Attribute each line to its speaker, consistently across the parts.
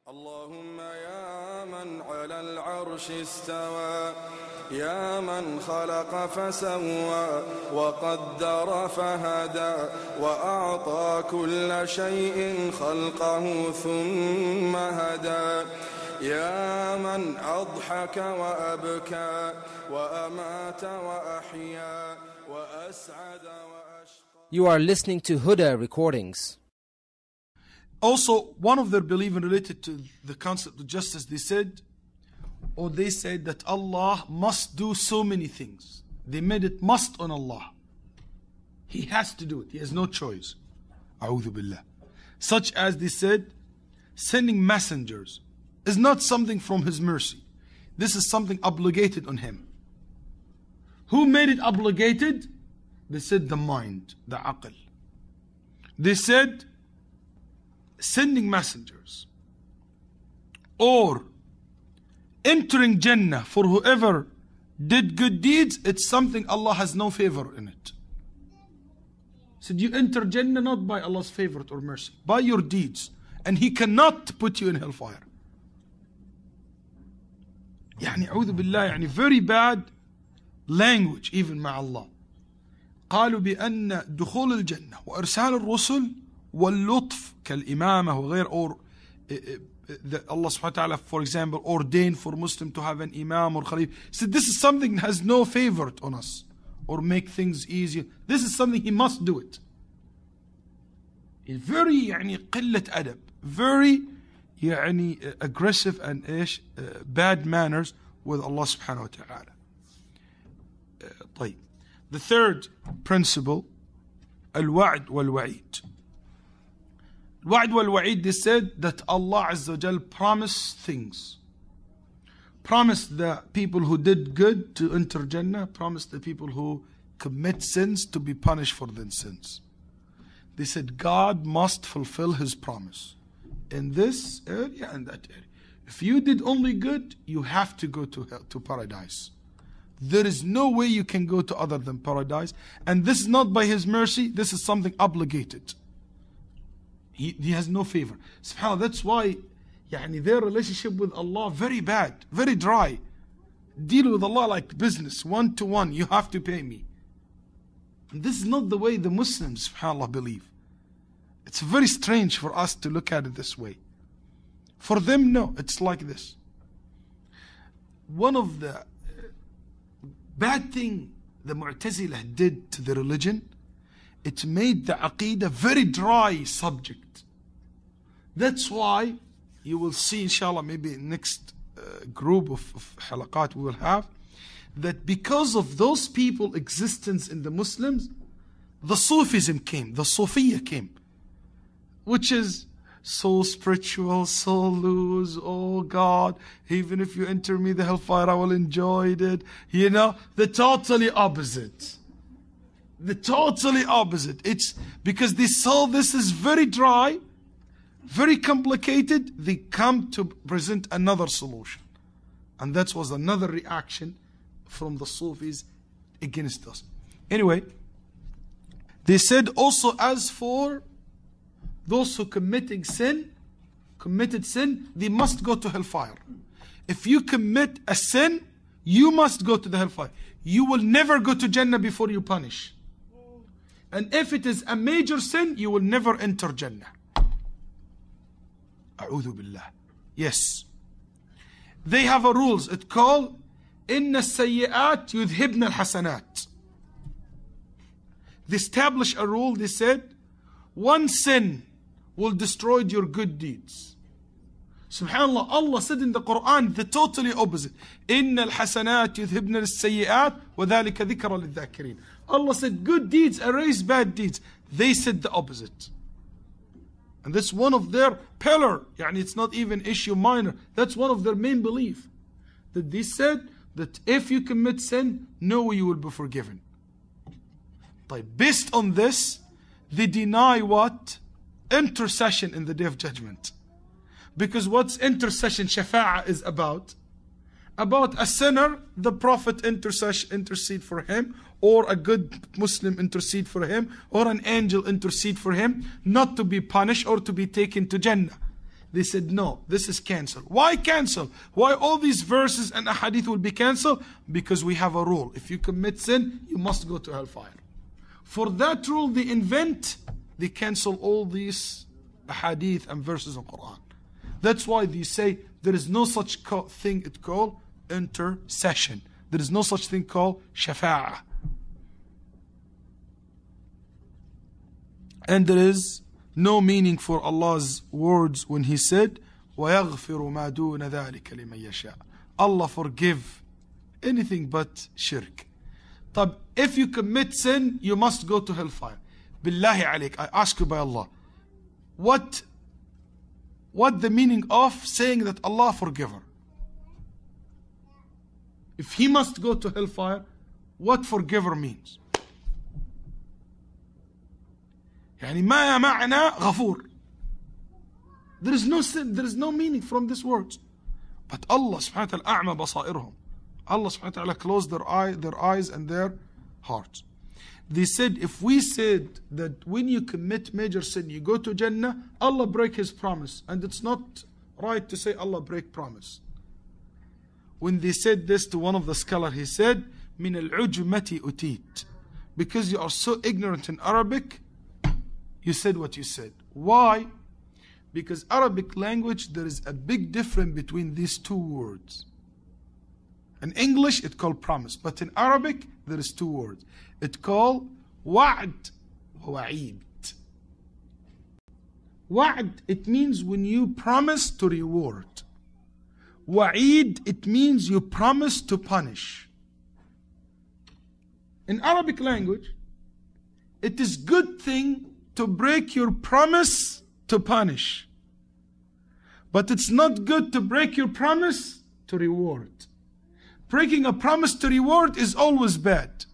Speaker 1: اللهم يا من على العرش استوى يا من خلق فسوى وقدر فهدى وأعطى كل شيء خلقه ثم هدى يا من أضحك وأبكى وأمات وأحيا وأسعد وأشقى.
Speaker 2: You are listening to Huda recordings.
Speaker 3: Also, one of their belief related to the concept of justice, they said that Allah must do so many things. They made it must on Allah. He has to do it. He has no choice. A'udhu billah. Such as they said, sending messengers is not something from His mercy. This is something obligated on Him. Who made it obligated? They said the mind, the aql. They said sending messengers or entering Jannah for whoever did good deeds, it's something Allah has no favor in it. Said you enter Jannah not by Allah's favor or mercy, by your deeds, and He cannot put you in hellfire. يعني أعوذ بالله, يعني very bad language even مع الله. قالوا بأن دخول الجنة وإرسال الرسل واللطف كالإمامة وغير, or Allah subhanahu wa ta'ala, for example, ordained for Muslim to have an imam or khalif. So this is something that has no favor on us or make things easier. This is something He must do it. It's very يعني قلة أدب, very يعني aggressive and bad manners with Allah subhanahu wa ta'ala. طيب. The third principle, الوعد والوعيد. الوعد والوعيد, they said that Allah Azza wa Jal promised things. Promised the people who did good to enter Jannah, promised the people who commit sins to be punished for their sins. They said God must fulfill His promise in this area and that area. If you did only good, you have to go to paradise. There is no way you can go to other than paradise. And this is not by His mercy, this is something obligated. He has no favor. SubhanAllah, that's why their relationship with Allah very bad, very dry. Deal with Allah like business, one to one. You have to pay me. And this is not the way the Muslims, SubhanAllah, believe. It's very strange for us to look at it this way. For them, no, it's like this. One of the bad thing the Mu'tazilah did to the religion, it made the Aqidah very dry subject. That's why you will see, inshallah, maybe next group of halaqat we will have, that because of those people's existence in the Muslims, the Sufism came, the Sufiyyah came, which is so spiritual, so loose, oh God, even if you enter me the hellfire, I will enjoy it. The totally opposite. The totally opposite. It's because they saw this is very dry, very complicated, they come to present another solution. And that was another reaction from the Sufis against us. Anyway, they said also, as for those who committed sin, they must go to hellfire. If you commit a sin, you must go to the hellfire. You will never go to Jannah before you punish. And if it is a major sin, you will never enter Jannah. A'udhu billah. Yes. They have a rules. It's called Inna sayyi'at yudhibna al-hasanat. They established a rule. They said, one sin will destroy your good deeds. Subhanallah, Allah said in the Quran the totally opposite. Inna al-hasanat yudhibna al-sayyi'at wa dhalika dhikra lil-dhakirin. Allah said good deeds erase bad deeds. They said the opposite. And that's one of their pillar. It's not even issue minor. That's one of their main belief. That they said that if you commit sin, no way you will be forgiven. Based on this, they deny what? Intercession in the Day of Judgment. Because what's intercession, shafa'ah, is about? About a sinner, the Prophet intercede for him, or a good Muslim intercede for him, or an angel intercede for him, not to be punished or to be taken to Jannah. They said, no, this is cancelled. Why cancel? Why all these verses and ahadith will be cancelled? Because we have a rule. If you commit sin, you must go to hellfire. For that rule they cancel all these ahadith and verses in Quran. That's why they say there is no such thing it called intercession. There is no such thing called shafa'ah. And there is no meaning for Allah's words when He said, وَيَغْفِرُ مَا دُونَ ذَلِكَ لِمَنْ يَشَاءُ. Allah forgive anything but shirk. طب, if you commit sin, you must go to hellfire. Billahi alayk, I ask you by Allah, what the meaning of saying that Allah forgiver? If He must go to hellfire, what forgiver means? يعني ما معنى غفور. There is no sin, there is no meaning from these words. But Allah subhanahu wa ta'ala أعمى بصائرهم. Allah subhanahu wa ta'ala closed their eyes and their hearts. They said, if we said that when you commit major sin, you go to Jannah, Allah break His promise. And it's not right to say Allah break promise. When they said this to one of the scholars, he said, مِنَ الْعُجْمَةِ أُتِيت. Because you are so ignorant in Arabic, you said what you said. Why? Because Arabic language, there is a big difference between these two words. In English, it's called promise. But in Arabic, there is two words. It's called wa'd wa wa'id. Wa'd, it means when you promise to reward. Wa'id, it means you promise to punish. In Arabic language, it is good thing to break your promise to punish. But it's not good to break your promise to reward. Breaking a promise to reward is always bad.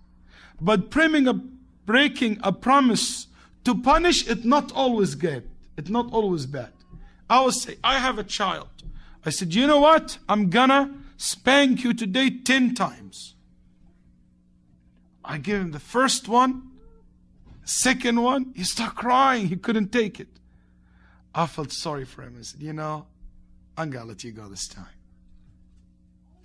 Speaker 3: But breaking a promise to punish, it's not always good. It's not always bad. I will say, I have a child. I said, you know what? I'm gonna spank you today 10 times. I give him the first one. Second one, he started crying. He couldn't take it. I felt sorry for him. I said, you know, I'm going to let you go this time.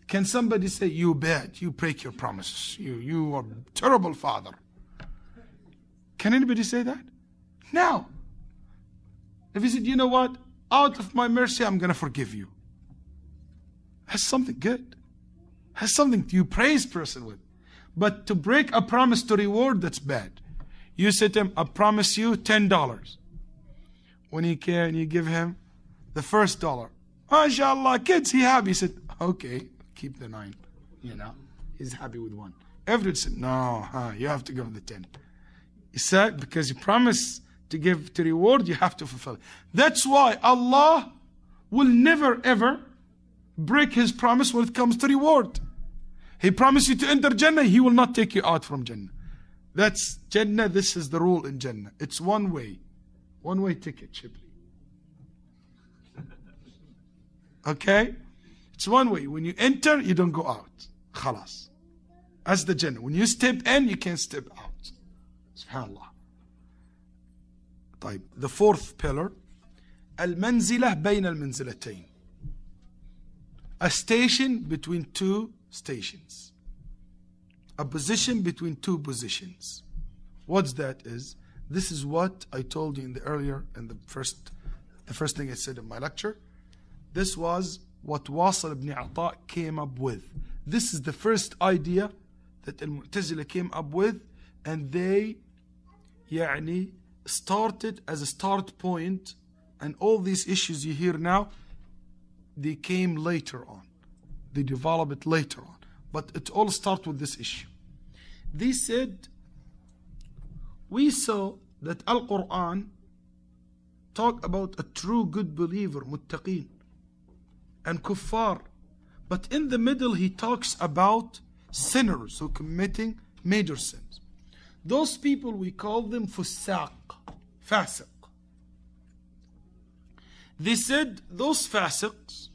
Speaker 3: Can somebody say, you bad, you break your promises. You are a terrible father. Can anybody say that? No. If he said, you know what, out of my mercy, I'm going to forgive you. That's something good. That's something you praise person with. But to break a promise to reward, that's bad. You said to him, I promise you $10. When he came, you give him the first $1. MashaAllah, kids, he happy. He said, okay, keep the 9. You know, he's happy with 1. Everyone said, no, you have to give him the 10. He said, because you promise to give to reward, you have to fulfill. That's why Allah will never ever break His promise when it comes to reward. He promised you to enter Jannah, He will not take you out from Jannah. That's Jannah, this is the rule in Jannah. It's one way ticket, Shibli. Okay? It's one way. When you enter, you don't go out. Khalas. That's the Jannah. When you step in, you can't step out. SubhanAllah. طيب. The fourth pillar. المنزلة بين المنزلتين. A station between two stations. A position between two positions. What's that is? This is what I told you in the first thing I said in my lecture. This was what Wasil ibn Ata came up with. This is the first idea that Al-Mu'tazila came up with, and they started as a start point, and all these issues you hear now, they came later on. They developed it later on. But it all starts with this issue. They said, we saw that Al-Quran talk about a true good believer, muttaqeen, and kuffar. But in the middle, he talks about sinners who committing major sins. Those people, we call them fusaq, fasiq. They said those fasiqs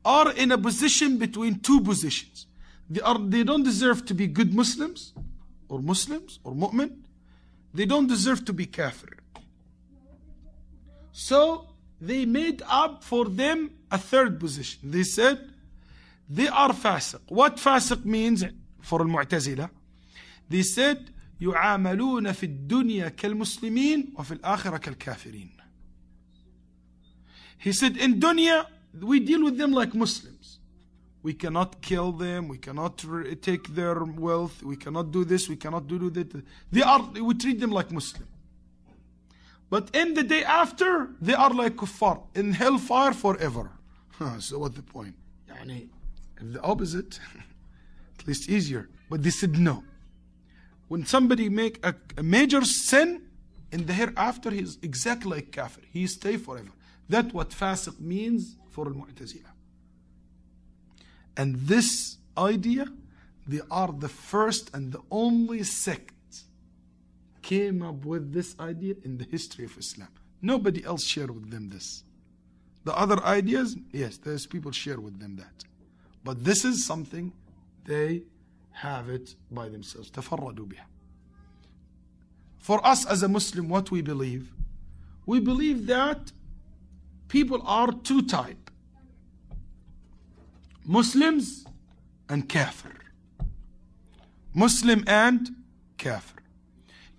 Speaker 3: are in a position between two positions. They don't deserve to be good Muslims or mu'min. They don't deserve to be kafir. So they made up for them a third position. They said they are fasiq. What fasiq means for al-Mu'tazila? They said يعاملون في الدنيا كالمسلمين وفي الآخرة كالكافرين. He said in dunya we deal with them like Muslims. We cannot kill them, we cannot take their wealth, we cannot do this, we cannot do that. We treat them like Muslim. But in the day after, they are like kuffar, in hellfire forever. So what's the point? يعني, if the opposite, at least easier. But they said no. When somebody make a major sin, in the hereafter, he is exactly like kafir. He stay forever. That's what fasiq means for al-Mu'tazila. And this idea, they are the first and the only sect came up with this idea in the history of Islam. Nobody else shared with them this. The other ideas, yes, there's people share with them that. But this is something they have it by themselves. تفردوا بها. For us as a Muslim, what we believe? We believe that people are two types. Muslims and kafir. Muslim and kafir.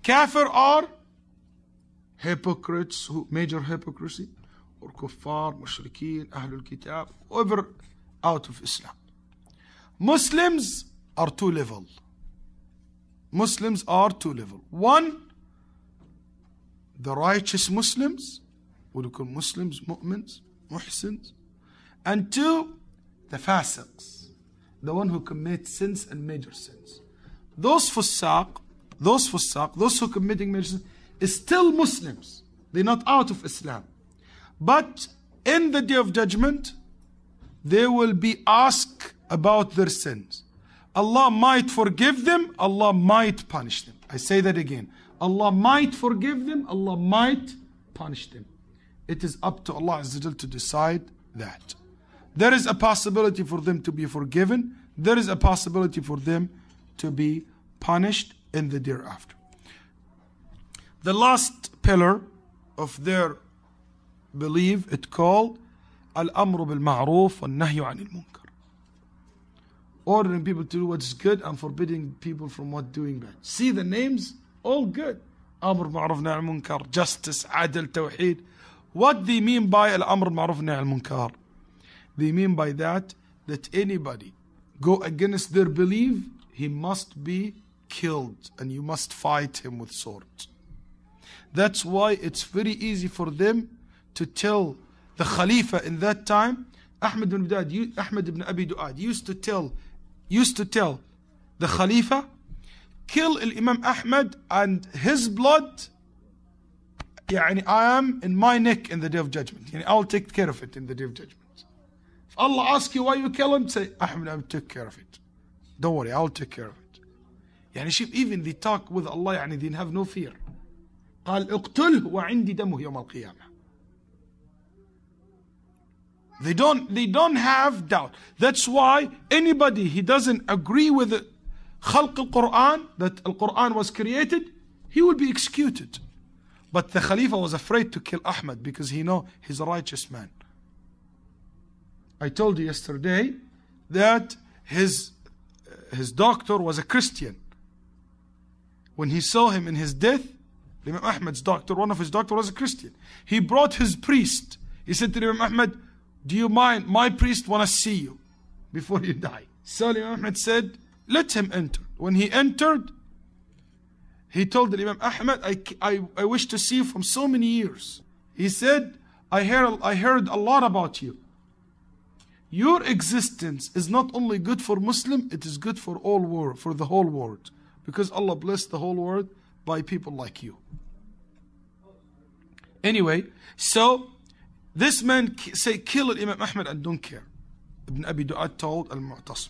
Speaker 3: Kafir are hypocrites, major hypocrisy, or kuffar, mushrikeen, ahlul kitab, whoever out of Islam. Muslims are two level. Muslims are two level. One, the righteous Muslims, what we call Muslims, mu'mins, muhsins. And two, the fasiqs, the one who commit sins and major sins. Those who committing major sins is still Muslims. They're not out of Islam. But in the day of judgment, they will be asked about their sins. Allah might forgive them, Allah might punish them. I say that again. Allah might forgive them, Allah might punish them. It is up to Allah Azza wa Jal to decide that. There is a possibility for them to be forgiven. There is a possibility for them to be punished in the hereafter. The last pillar of their belief, it called Al-Amru bil-Ma'ruf wal-Nahyu anil Munkar. Ordering people to do what's good and forbidding people from what doing bad. See the names? All good. Amr bil-Ma'ruf nahy al-Munkar, justice, adl, tawheed. What they mean by Al-Amr bil-Ma'ruf nahy al-Munkar? They mean by that anybody go against their belief, he must be killed and you must fight him with sword. That's why it's very easy for them to tell the Khalifa in that time. Ahmad ibn Abi Du'ad used to tell the Khalifa, kill Imam Ahmad and his blood, I am in my neck in the day of judgment. I'll take care of it in the day of judgment. If Allah asks you why you kill him, say, Ahmad, I took care of it. Don't worry, I'll take care of it. Even they talk with Allah, they have no fear. قال اقتله وعندي دمه يوم القيامة. They don't have doubt. That's why anybody he doesn't agree with the خلق al-Quran, that al-Quran was created, he will be executed. But the Khalifa was afraid to kill Ahmad because he know he's a righteous man. I told you yesterday that his doctor was a Christian. When he saw him in his death, Imam Ahmad's doctor, one of his doctors was a Christian. He brought his priest. He said to Imam Ahmad, do you mind? My priest want to see you before you die. So Imam Ahmad said, let him enter. When he entered, he told the Imam Ahmad, I wish to see you from so many years. He said, I heard a lot about you. Your existence is not only good for Muslim, it is good for all world, for the whole world. Because Allah blessed the whole world by people like you. Anyway, so this man say kill Imam Ahmad and don't care. Ibn Abi Du'ad told Al-Mu'tasim.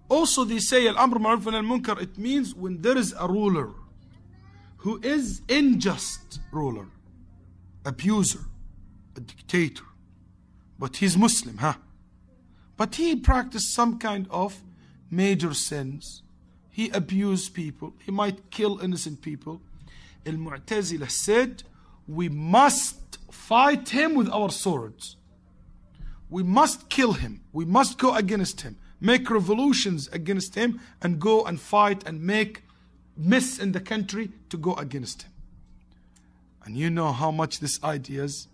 Speaker 3: Also they say Al-Amr Ma'ruf and Al-Munkar, it means when there is a ruler who is unjust ruler, abuser, a dictator, but he's Muslim, but he practiced some kind of major sins. He abused people. He might kill innocent people. Al-Mu'tazila said, we must fight him with our swords. We must kill him. We must go against him. Make revolutions against him and go and fight and make mess in the country to go against him. And you know how much these ideas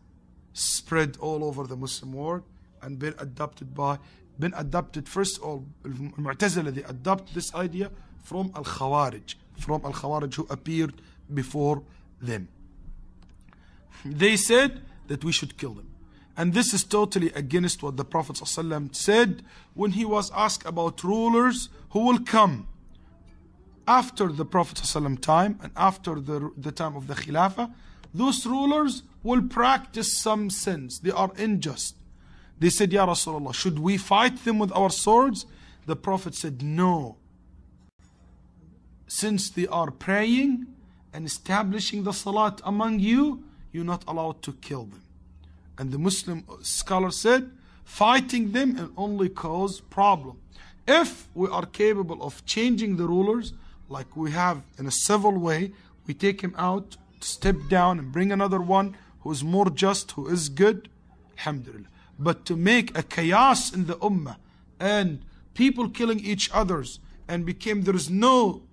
Speaker 3: spread all over the Muslim world and been adopted first of all, Mu'tazila, they adopt this idea from Al-Khawarij, who appeared before them. They said that we should kill them. And this is totally against what the Prophet ﷺ said when he was asked about rulers who will come after the Prophet ﷺ time and after the time of the Khilafah. Those rulers will practice some sins. They are unjust. They said, Ya Rasulullah, should we fight them with our swords? The Prophet said, no. Since they are praying and establishing the salat among you, you're not allowed to kill them. And the Muslim scholar said, fighting them will only cause problem. If we are capable of changing the rulers, like we have in a civil way, we take him out, step down and bring another one who is more just, who is good, alhamdulillah. But to make a chaos in the ummah and people killing each others and there is no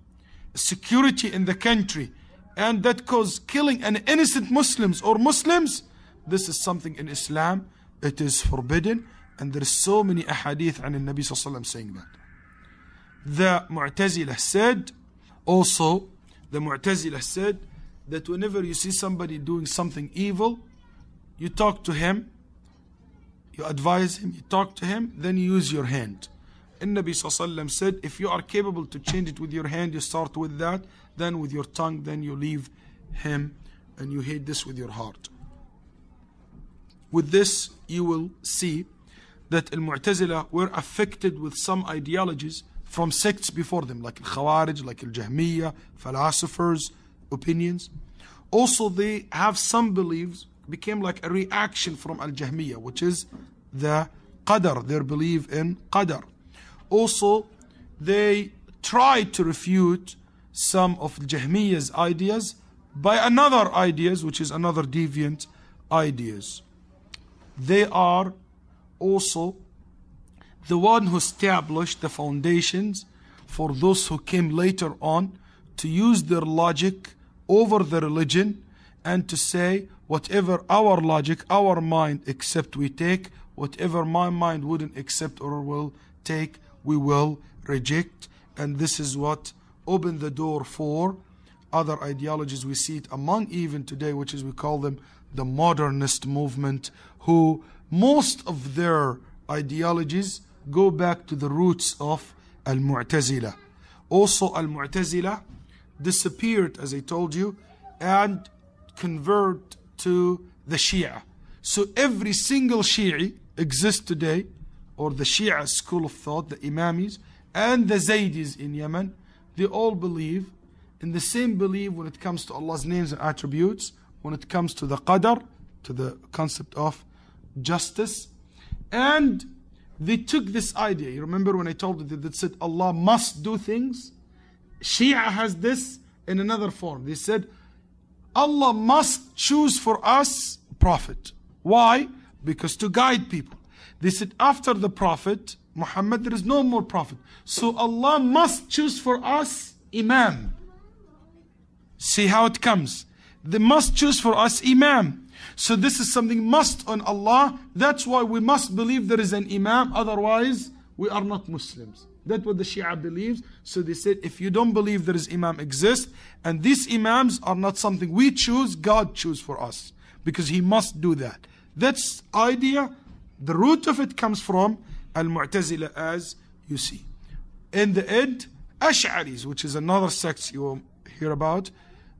Speaker 3: security in the country and that cause killing an innocent Muslims or Muslims, this is something in Islam, it is forbidden, and there is so many ahadith and Nabi sallallahu alaihi wasallam saying that. The Mu'tazila said that whenever you see somebody doing something evil, you talk to him, you advise him, you talk to him, then you use your hand. And Nabi sallallahu alaihi wasallam said, if you are capable to change it with your hand, you start with that, then with your tongue, then you leave him, and you hate this with your heart. With this, you will see that Al-Mu'tazila were affected with some ideologies from sects before them, like Al-Khawarij, like Al-Jahmiyyah, philosophers' opinions. Also, they have some beliefs, became like a reaction from Al-Jahmiyyah, which is the Qadar, their belief in Qadar. Also, they tried to refute some of Jahmiyyah's ideas by another ideas, which is another deviant ideas. They are also the one who established the foundations for those who came later on to use their logic over the religion and to say whatever our logic, our mind accept, we take. Whatever my mind wouldn't accept or will take, we will reject. And this is what opened the door for other ideologies. We see it among even today, which is we call them the modernist movement, who most of their ideologies go back to the roots of Al-Mu'tazila. Also, Al-Mu'tazila disappeared, as I told you, and converted to the Shia. So every single Shi'i exists today, or the Shia school of thought, the Imamis, and the Zaydis in Yemen, they all believe in the same belief when it comes to Allah's names and attributes, when it comes to the Qadar, to the concept of justice. And they took this idea. You remember when I told you that said Allah must do things? Shia has this in another form. They said Allah must choose for us prophet. Why? Because to guide people. They said after the prophet Muhammad there is no more prophet. So Allah must choose for us imam. See how it comes. They must choose for us imam. So this is something must on Allah. That's why we must believe there is an imam. Otherwise, we are not Muslims. That's what the Shia believes. So they said, if you don't believe there is imam exists, and these imams are not something we choose, God choose for us. Because He must do that. That's idea. The root of it comes from Al-Mu'tazila, as you see. In the end, Ash'aris, which is another sect you will hear about,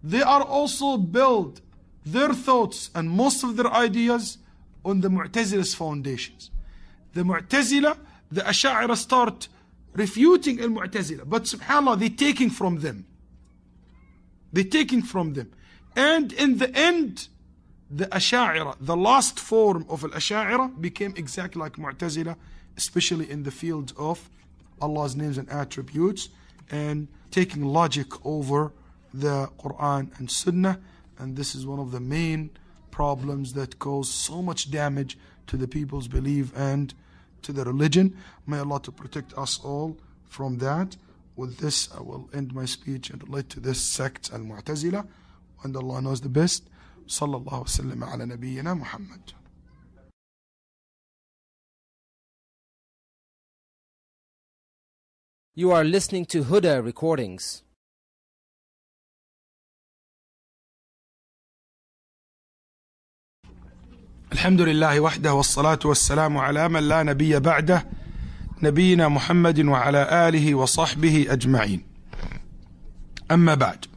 Speaker 3: they are also built their thoughts and most of their ideas on the Mu'tazila's foundations. The Mu'tazila, the Ashaa'rah start refuting Al-Mu'tazila, but subhanAllah, they're taking from them. They're taking from them. And in the end, the Ashaa'rah, the last form of Al-Ashaa'rah, became exactly like Mu'tazila, especially in the field of Allah's names and attributes, and taking logic over the Quran and Sunnah. And this is one of the main problems that cause so much damage to the people's belief and to the religion. May Allah to protect us all from that. With this, I will end my speech and relate to this sect al-Mu'tazila. And Allah knows the best. Sallallahu wa sallam ala nabiyyina Muhammad.
Speaker 2: You are listening to Huda recordings.
Speaker 3: الحمد لله وحده والصلاة والسلام على من لا نبي بعده نبينا محمد وعلى آله وصحبه أجمعين. أما بعد.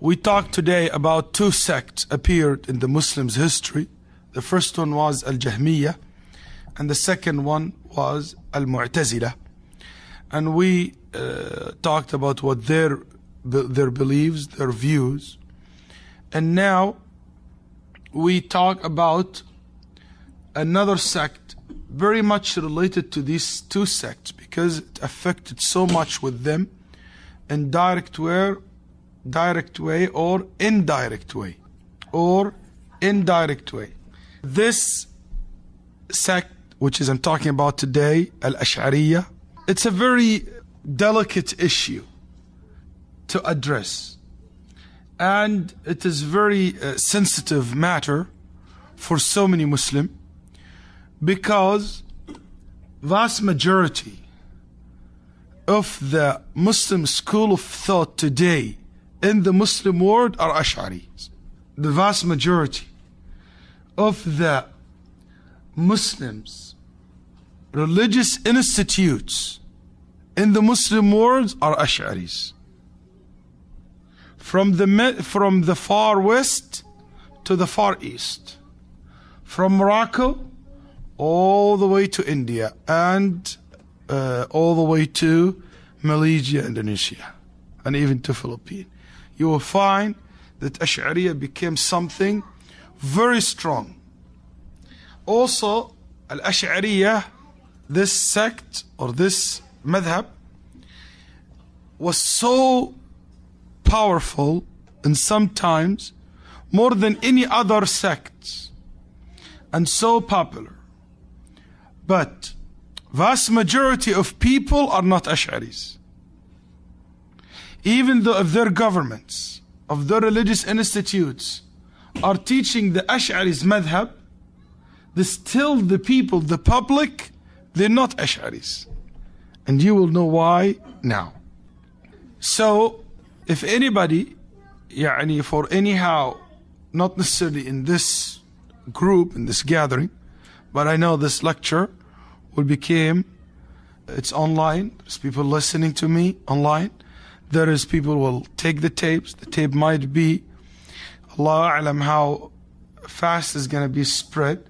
Speaker 3: We talked today about two sects appeared in the Muslims' history. The first one was Al-Jahmiyyah and the second one was Al-Mu'tazila. And we talked about what their beliefs, their views. And now we talk about another sect very much related to these two sects because it affected so much with them in direct way or indirect way. This sect, which is I'm talking about today, Al-Ashariyyah, it's a very delicate issue to address. And it is very sensitive matter for so many Muslims because vast majority of the Muslim school of thought today in the Muslim world are Ash'aris. The vast majority of the Muslims religious institutes in the Muslim world are Ash'aris. From the far west to the far east, from Morocco all the way to India and all the way to Malaysia, Indonesia, and even to Philippines, you will find that Ashariyyah became something very strong. Also, Al-Ashariyyah, this sect or this madhab, was so powerful and sometimes more than any other sects and so popular. But vast majority of people are not Ash'aris. Even though if their governments, of their religious institutes are teaching the Ash'aris madhab, still the people, the public, they're not Ash'aris. And you will know why now. So, if anybody, for anyhow, not necessarily in this group, in this gathering, but I know this lecture will become, it's online, there's people listening to me online, there is people will take the tapes, the tape might be, Allah A'lam how fast is going to be spread,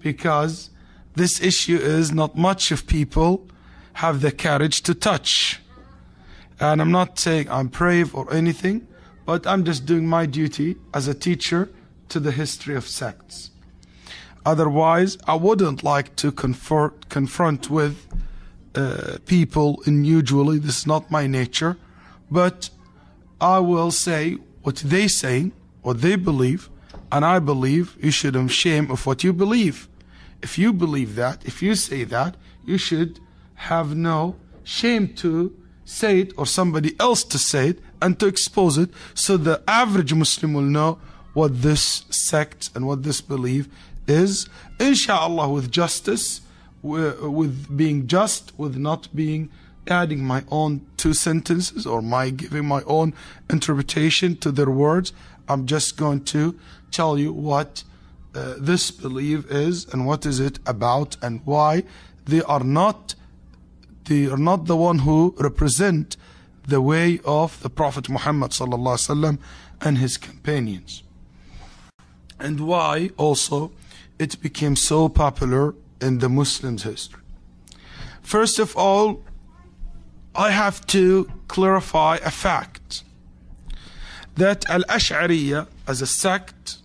Speaker 3: because this issue is not much of people have the courage to touch. And I'm not saying I'm brave or anything, but I'm just doing my duty as a teacher to the history of sects. Otherwise, I wouldn't like to confront with people unusually. This is not my nature. But I will say what they say, what they believe, and I believe you should have shame of what you believe. If you believe that, if you say that, you should have no shame to say it or somebody else to say it and to expose it so the average Muslim will know what this sect and what this belief is. Inshallah, with justice, with being just, with not being adding my own two sentences or my giving my own interpretation to their words. I'm just going to tell you what this belief is and what is it about and why they are not the one who represent the way of the Prophet Muhammad sallallahu alaihi wasallam and his companions, and why also it became so popular in the Muslims' history. First of all, I have to clarify a fact that Al-Ash'ariyyah as a sect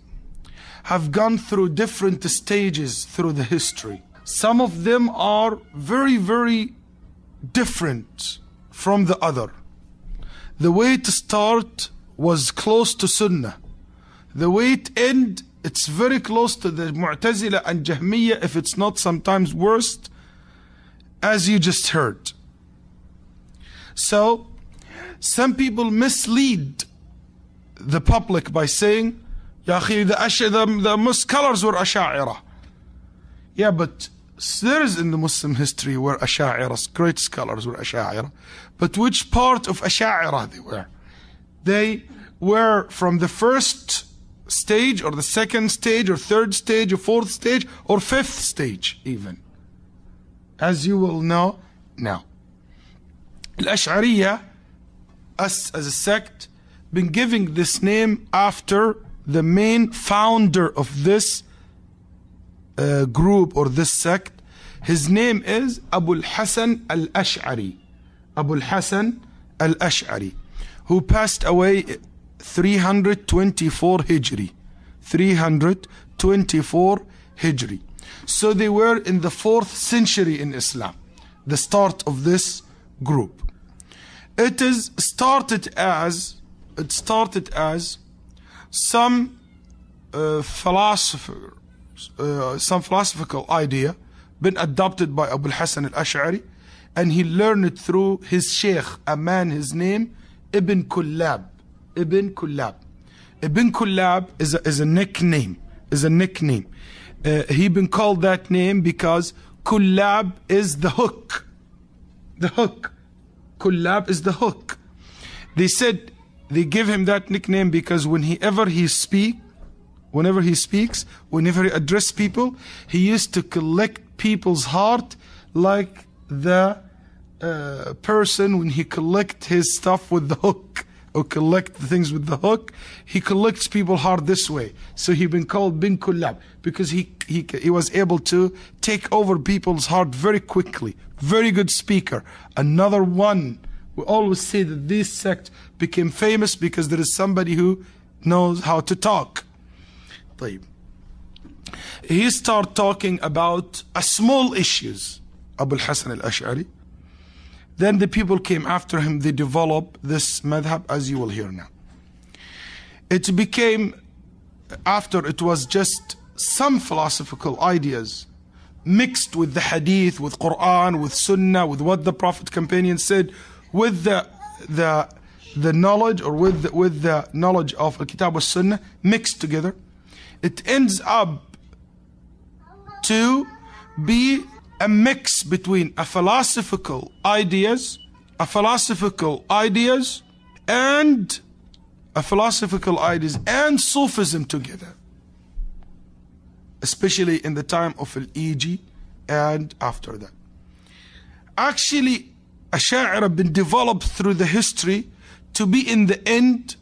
Speaker 3: have gone through different stages through the history. Some of them are very, very different from the other. The way to start was close to Sunnah. The way it end it's very close to the Mu'tazila and Jahmiyyah, if it's not sometimes worse, as you just heard. So, some people mislead the public by saying, Ya akhi, the most scholars were Ashaa'rah. Yeah, but there is in the Muslim history where Ashaa'rah, great scholars were Ashaa'rah. But which part of Ashaa'rah they were? They were from the first stage, or the second stage, or third stage, or fourth stage, or fifth stage even. As you will know now. Ashariyyah, us as a sect, been giving this name after the main founder of this group or this sect. His name is Abu al-Hasan al-Ash'ari. Abu al-Hasan al-Ash'ari, who passed away 324 Hijri. 324 Hijri. So they were in the 4th century in Islam, the start of this group. It started as some philosophical idea been adopted by Abu al-Hasan al-Ash'ari, and he learned it through his sheikh, a man, his name Ibn Kullab. Ibn Kullab. Ibn Kullab is a nickname. He been called that name because Kullab is the hook. The hook. Kullab is the hook. They said they give him that nickname because whenever he speaks, whenever he address people, he used to collect people's heart like the person when he collect his stuff with the hook, or collect the things with the hook. He collects people's heart this way. So he been called Bin Kullab because he was able to take over people's heart very quickly. Very good speaker. Another one, we always say that this sect became famous because there is somebody who knows how to talk. He started talking about small issues, Abu al-Hasan al-Ash'ari. Then the people came after him, they developed this madhab, as you will hear now. It became, after it was just some philosophical ideas mixed with the hadith, with Quran, with Sunnah, with what the Prophet companion said, with the knowledge, or with the knowledge of Al-Kitab wa Sunnah mixed together. It ends up to be a mix between philosophical ideas and Sufism together, especially in the time of Al-Iji and after that. Actually, Ashaa'rah been developed through the history to be in the end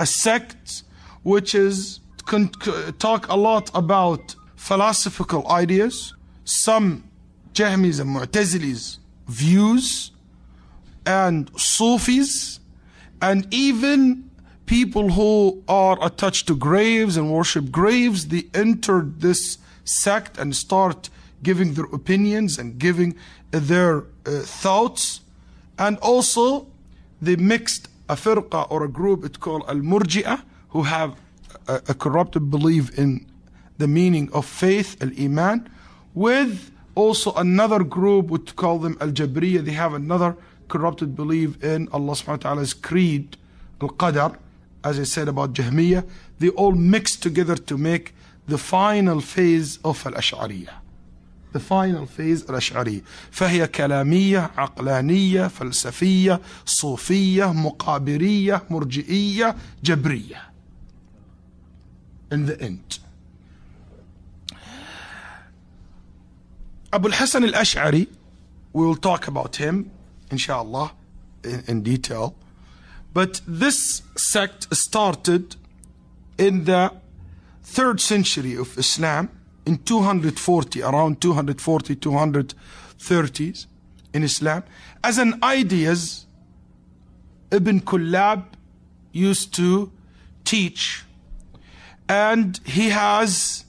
Speaker 3: a sect which is talk a lot about philosophical ideas, some Jahmiyyahs and Mu'tazilis views, and Sufis, and even people who are attached to graves and worship graves. They entered this sect and start giving their opinions and giving their thoughts. And also they mixed a firqa, or a group, it's called Al-Murji'ah, who have a corrupted belief in the meaning of faith, Al-Iman, with also another group, which call them Al-Jabriyyah. They have another corrupted belief in Allah subhanahu wa ta'ala's creed, Al-Qadar, as I said about Jahmiyyah. They all mix together to make the final phase of Al-Ashariyyah. The final phase Al-Ashariyyah. فهي كلامية, عقلانية, فلسفية, صوفية, مقابرية, مرجئية, جبرية. In the end. Abu al-Hasan al-Ash'ari, we will talk about him, inshallah, in detail. But this sect started in the 3rd century of Islam, in 240, around 240, 230s in Islam, as an ideas Ibn Kullab used to teach. And he has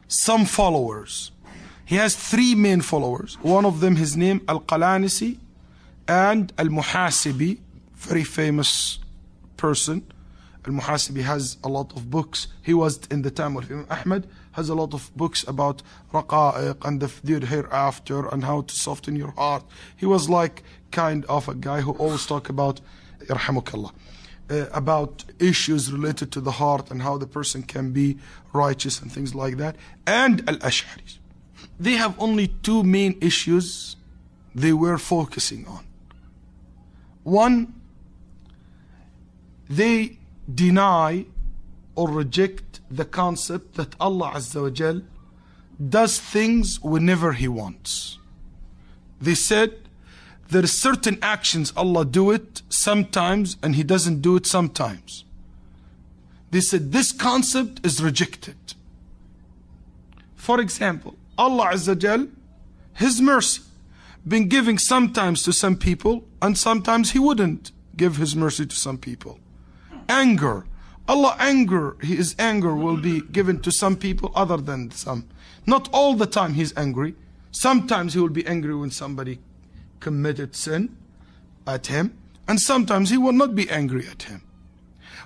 Speaker 3: some followers. He has 3 main followers. One of them, his name Al-Qalanisi, and Al-Muhasibi, very famous person, Al-Muhasibi has a lot of books. He was in the time of Imam Ahmad, has a lot of books about raqa'iq and the hereafter and how to soften your heart. He was like kind of a guy who always talk about, yarhamukallah, about issues related to the heart and how the person can be righteous and things like that. And Al-Ash'ari, they have only two main issues they were focusing on. One, they deny or reject the concept that Allah Azza wa Jal does things whenever He wants. They said there are certain actions Allah do it sometimes and He doesn't do it sometimes. They said this concept is rejected. For example, Allah Azza wa Jal, His mercy, been giving sometimes to some people and sometimes He wouldn't give His mercy to some people. Anger, Allah His anger will be given to some people other than some. Not all the time He's angry. Sometimes He will be angry when somebody committed sin at Him, and sometimes He will not be angry at him.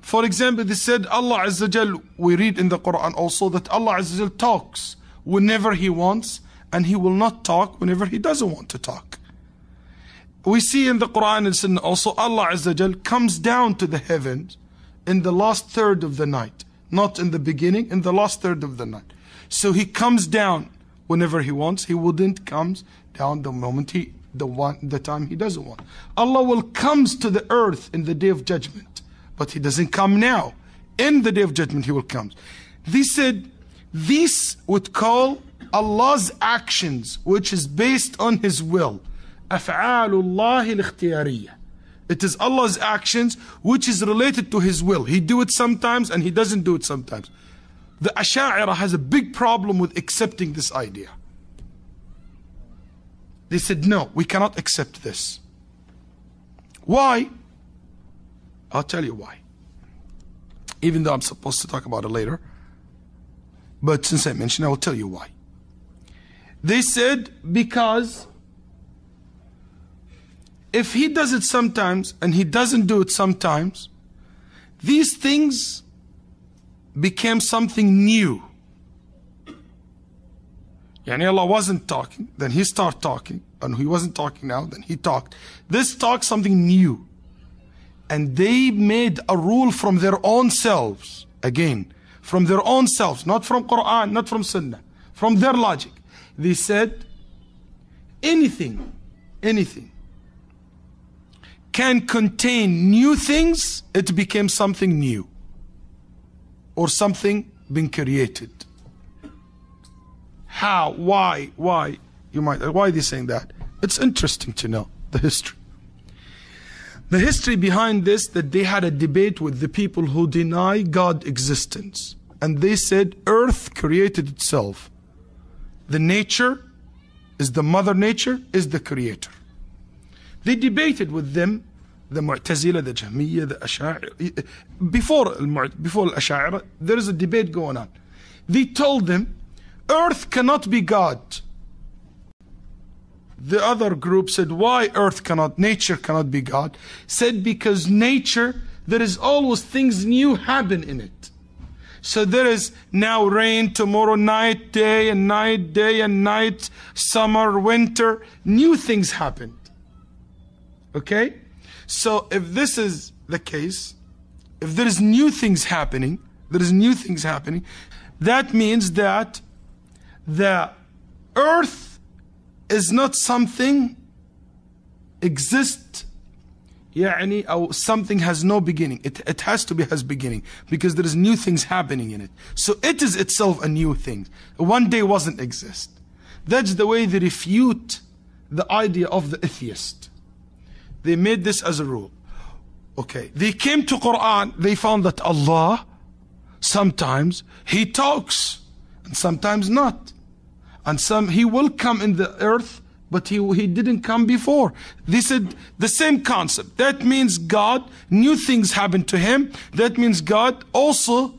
Speaker 3: For example, they said Allah Azza wa Jal, we read in the Quran also that Allah Azza wa Jal talks whenever He wants, and He will not talk whenever He doesn't want to talk. We see in the Quran and Sunnah also Allah Azza wa Jal comes down to the heavens in the last third of the night, not in the beginning, in the last third of the night. So He comes down whenever He wants. He wouldn't come down the moment the time He doesn't want. Allah will comes to the earth in the day of judgment, but He doesn't come now. In the day of judgment He will come. They said this would call Allah's actions, which is based on His will. Af'alullahi al-ikhtiyariyah. It is Allah's actions which is related to His will. He do it sometimes and He doesn't do it sometimes. The Ashaa'rah has a big problem with accepting this idea. They said, no, we cannot accept this. Why? I'll tell you why. Even though I'm supposed to talk about it later. But since I mentioned, I will tell you why. They said, because if He does it sometimes and He doesn't do it sometimes, these things became something new. Yani Allah wasn't talking, then He started talking, and He wasn't talking now, then He talked. This talk something new. And they made a rule from their own selves, again, from their own selves, not from Quran, not from Sunnah, from their logic. They said, anything can contain new things, it became something new. Or something being created. How? Why? You might, why are they saying that? It's interesting to know the history. The history behind this, that they had a debate with the people who deny God's existence. And they said, earth created itself. The nature is the mother nature, is the creator. They debated with them, the Mu'tazila, the Jahmiyyah, the Ashaa'rah. Before Ashaa'rah, there is a debate going on. They told them, earth cannot be God. The other group said, why nature cannot be God? Said, because nature, there is always things new happen in it. So there is now rain, tomorrow night, day and night, summer, winter, new things happened. Okay? So if this is the case, if there is new things happening, that means that the earth is not something exist, or something has no beginning. It has to be has beginning, because there is new things happening in it. So it is itself a new thing. One day wasn't exist. That's the way they refute the idea of the atheist. They made this as a rule. Okay, they came to Quran, they found that Allah, sometimes He talks, and sometimes not. And He will come in the earth, but he didn't come before. They said the same concept. That means God, new things happen to Him. That means God also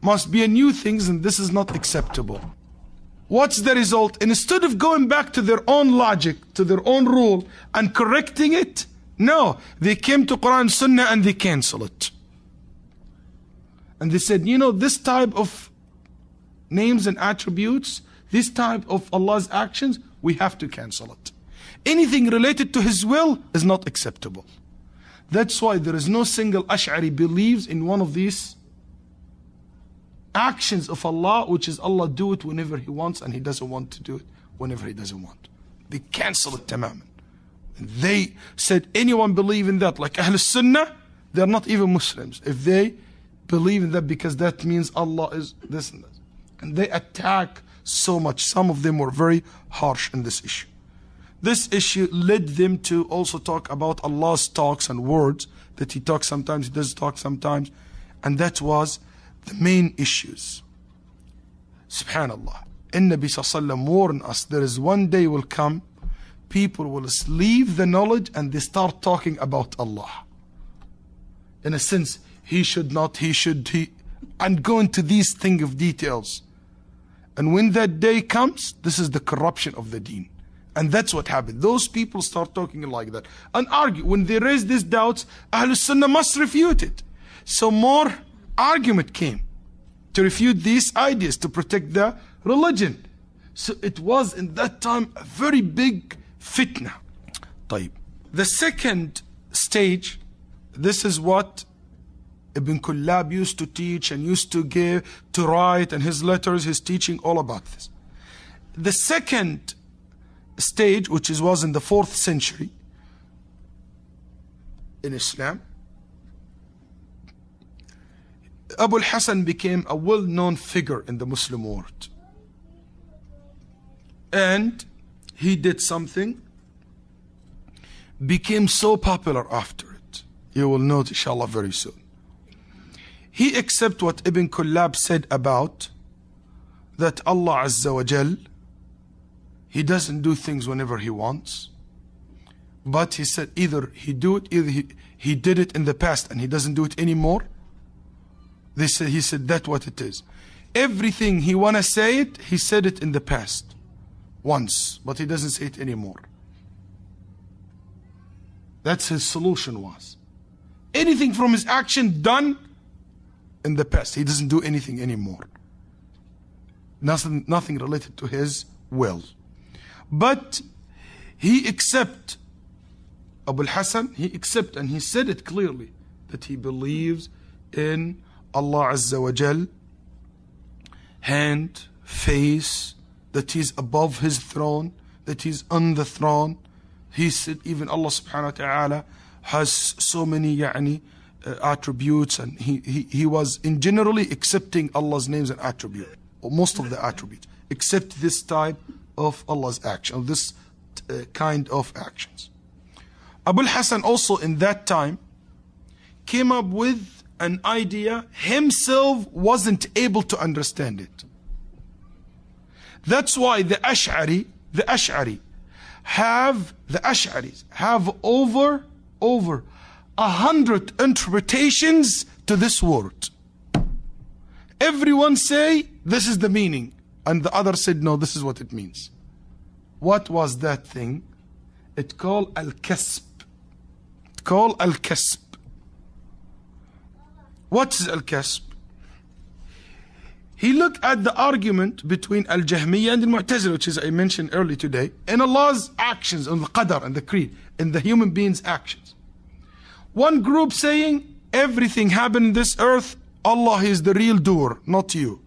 Speaker 3: must be a new things, and this is not acceptable. What's the result? Instead of going back to their own logic, to their own rule, and correcting it, no, they came to Quran and Sunnah and they cancel it. And they said, you know, this type of names and attributes, this type of Allah's actions, we have to cancel it. Anything related to His will is not acceptable. That's why there is no single Ash'ari believes in one of these actions of Allah, which is Allah do it whenever He wants and He doesn't want to do it whenever He doesn't want. They cancel it tamaman. They said anyone believe in that, like Ahl Sunnah, they're not even Muslims. If they believe in that, because that means Allah is this and that. And they attack so much. Some of them were very harsh in this issue. This issue led them to also talk about Allah's talks and words, that He talks sometimes, He does talk sometimes. And that was the main issues. Subhanallah. And Nabi Sallallahu Alaihi Wasallam warned us, there is one day will come, people will leave the knowledge and they start talking about Allah. In a sense, He should not, He should, He, and go into these things of details. And when that day comes, this is the corruption of the deen. And that's what happened. Those people start talking like that and argue. When they raise these doubts, Ahlul Sunnah must refute it. So more argument came to refute these ideas, to protect the religion. So it was in that time a very big fitna. طيب. The second stage, this is what Ibn Kullab used to teach and used to give, to write, and his letters, his teaching, all about this. The second stage, which was in the 4th century in Islam, Abu al-Hasan became a well-known figure in the Muslim world. And he did something, became so popular after it. You will note, inshallah, very soon. He accepted what Ibn Kullab said about that Allah Azza wa Jal, He doesn't do things whenever He wants. But he said either He do it, either he did it in the past and He doesn't do it anymore. He said that's what it is. Everything He wanna say it, He said it in the past once, but He doesn't say it anymore. That's his solution was. Anything from his action done in the past, He doesn't do anything anymore. Nothing related to His will. But he accept, Abu al-Hasan, he accept, and he said it clearly, that he believes in Allah Azza wa Jal, hand, face, that He's above His throne, that He's on the throne. He said even Allah subhanahu wa ta'ala has so many attributes, and he was in generally accepting Allah's names and attributes, or most of the attributes, except this type of Allah's action, of this kind of actions. Abu al-Hasan also in that time came up with an idea, himself wasn't able to understand it. That's why the Ash'aris have over 100 interpretations to this word. Everyone say this is the meaning, and the other said no, this is what it means. What was that thing? It's called al-kasb. It's called al-kasb. What is al-kasb? He looked at the argument between al-Jahmiyyah and al-Mu'tazila, which is I mentioned earlier today, in Allah's actions, on the qadar and the creed, in the human being's actions. One group saying everything happened in this earth, Allah is the real doer, not you.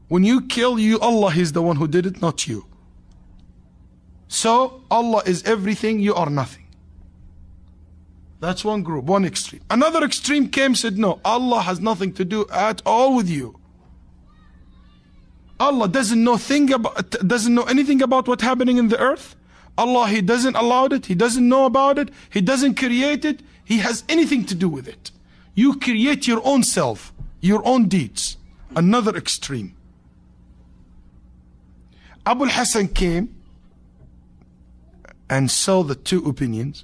Speaker 3: When you kill, Allah is the one who did it, not you. So Allah is everything, you are nothing. That's one group, one extreme. Another extreme came, said no, Allah has nothing to do at all with you. Allah doesn't know anything about what's happening in the earth. Allah, He doesn't allow it, He doesn't know about it, He doesn't create it, He has anything to do with it. You create your own self, your own deeds. Another extreme. Abu al-Hasan came and saw the two opinions.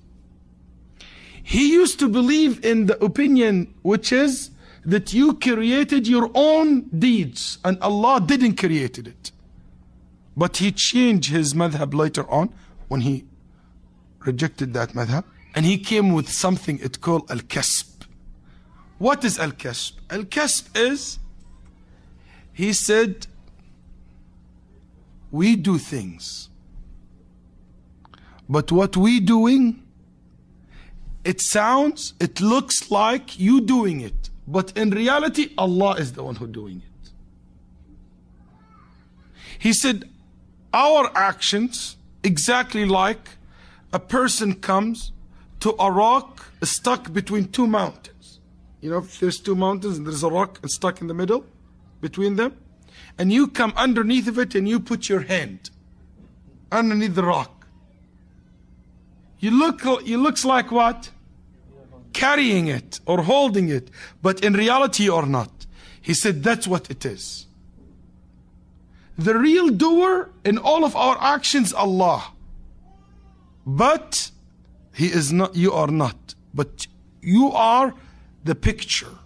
Speaker 3: He used to believe in the opinion which is that you created your own deeds and Allah didn't create it. But he changed his madhab later on when he rejected that madhab, and he came with something it called al-kasb. What is al-kasb? Al-kasb is, he said, we do things. But what we doing, it sounds, it looks like you doing it. But in reality, Allah is the one who doing it. He said, our actions, exactly like a person comes to a rock stuck between two mountains. You know, if there's two mountains and there's a rock stuck in the middle between them, and you come underneath of it and you put your hand underneath the rock. You looks like what? Carrying it or holding it, but in reality or not. He said that's what it is. The real doer in all of our actions, Allah. But He is not, you are not. But you are the picture.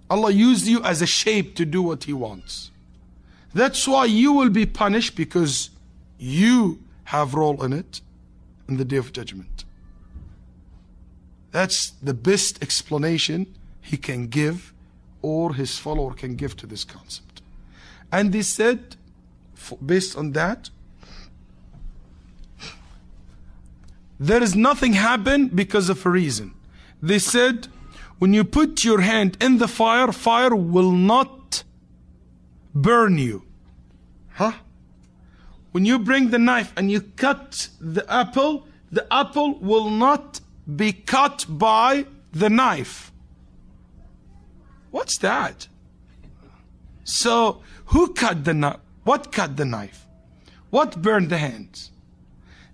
Speaker 3: Allah used you as a shape to do what He wants. That's why you will be punished, because you have role in it in the Day of Judgment. That's the best explanation he can give, or his follower can give, to this concept. And they said, based on that, there is nothing happen because of a reason. They said, when you put your hand in the fire, fire will not burn you. Huh? When you bring the knife and you cut the apple will not be cut by the knife. What's that? So, who cut the knife? What cut the knife? What burned the hands?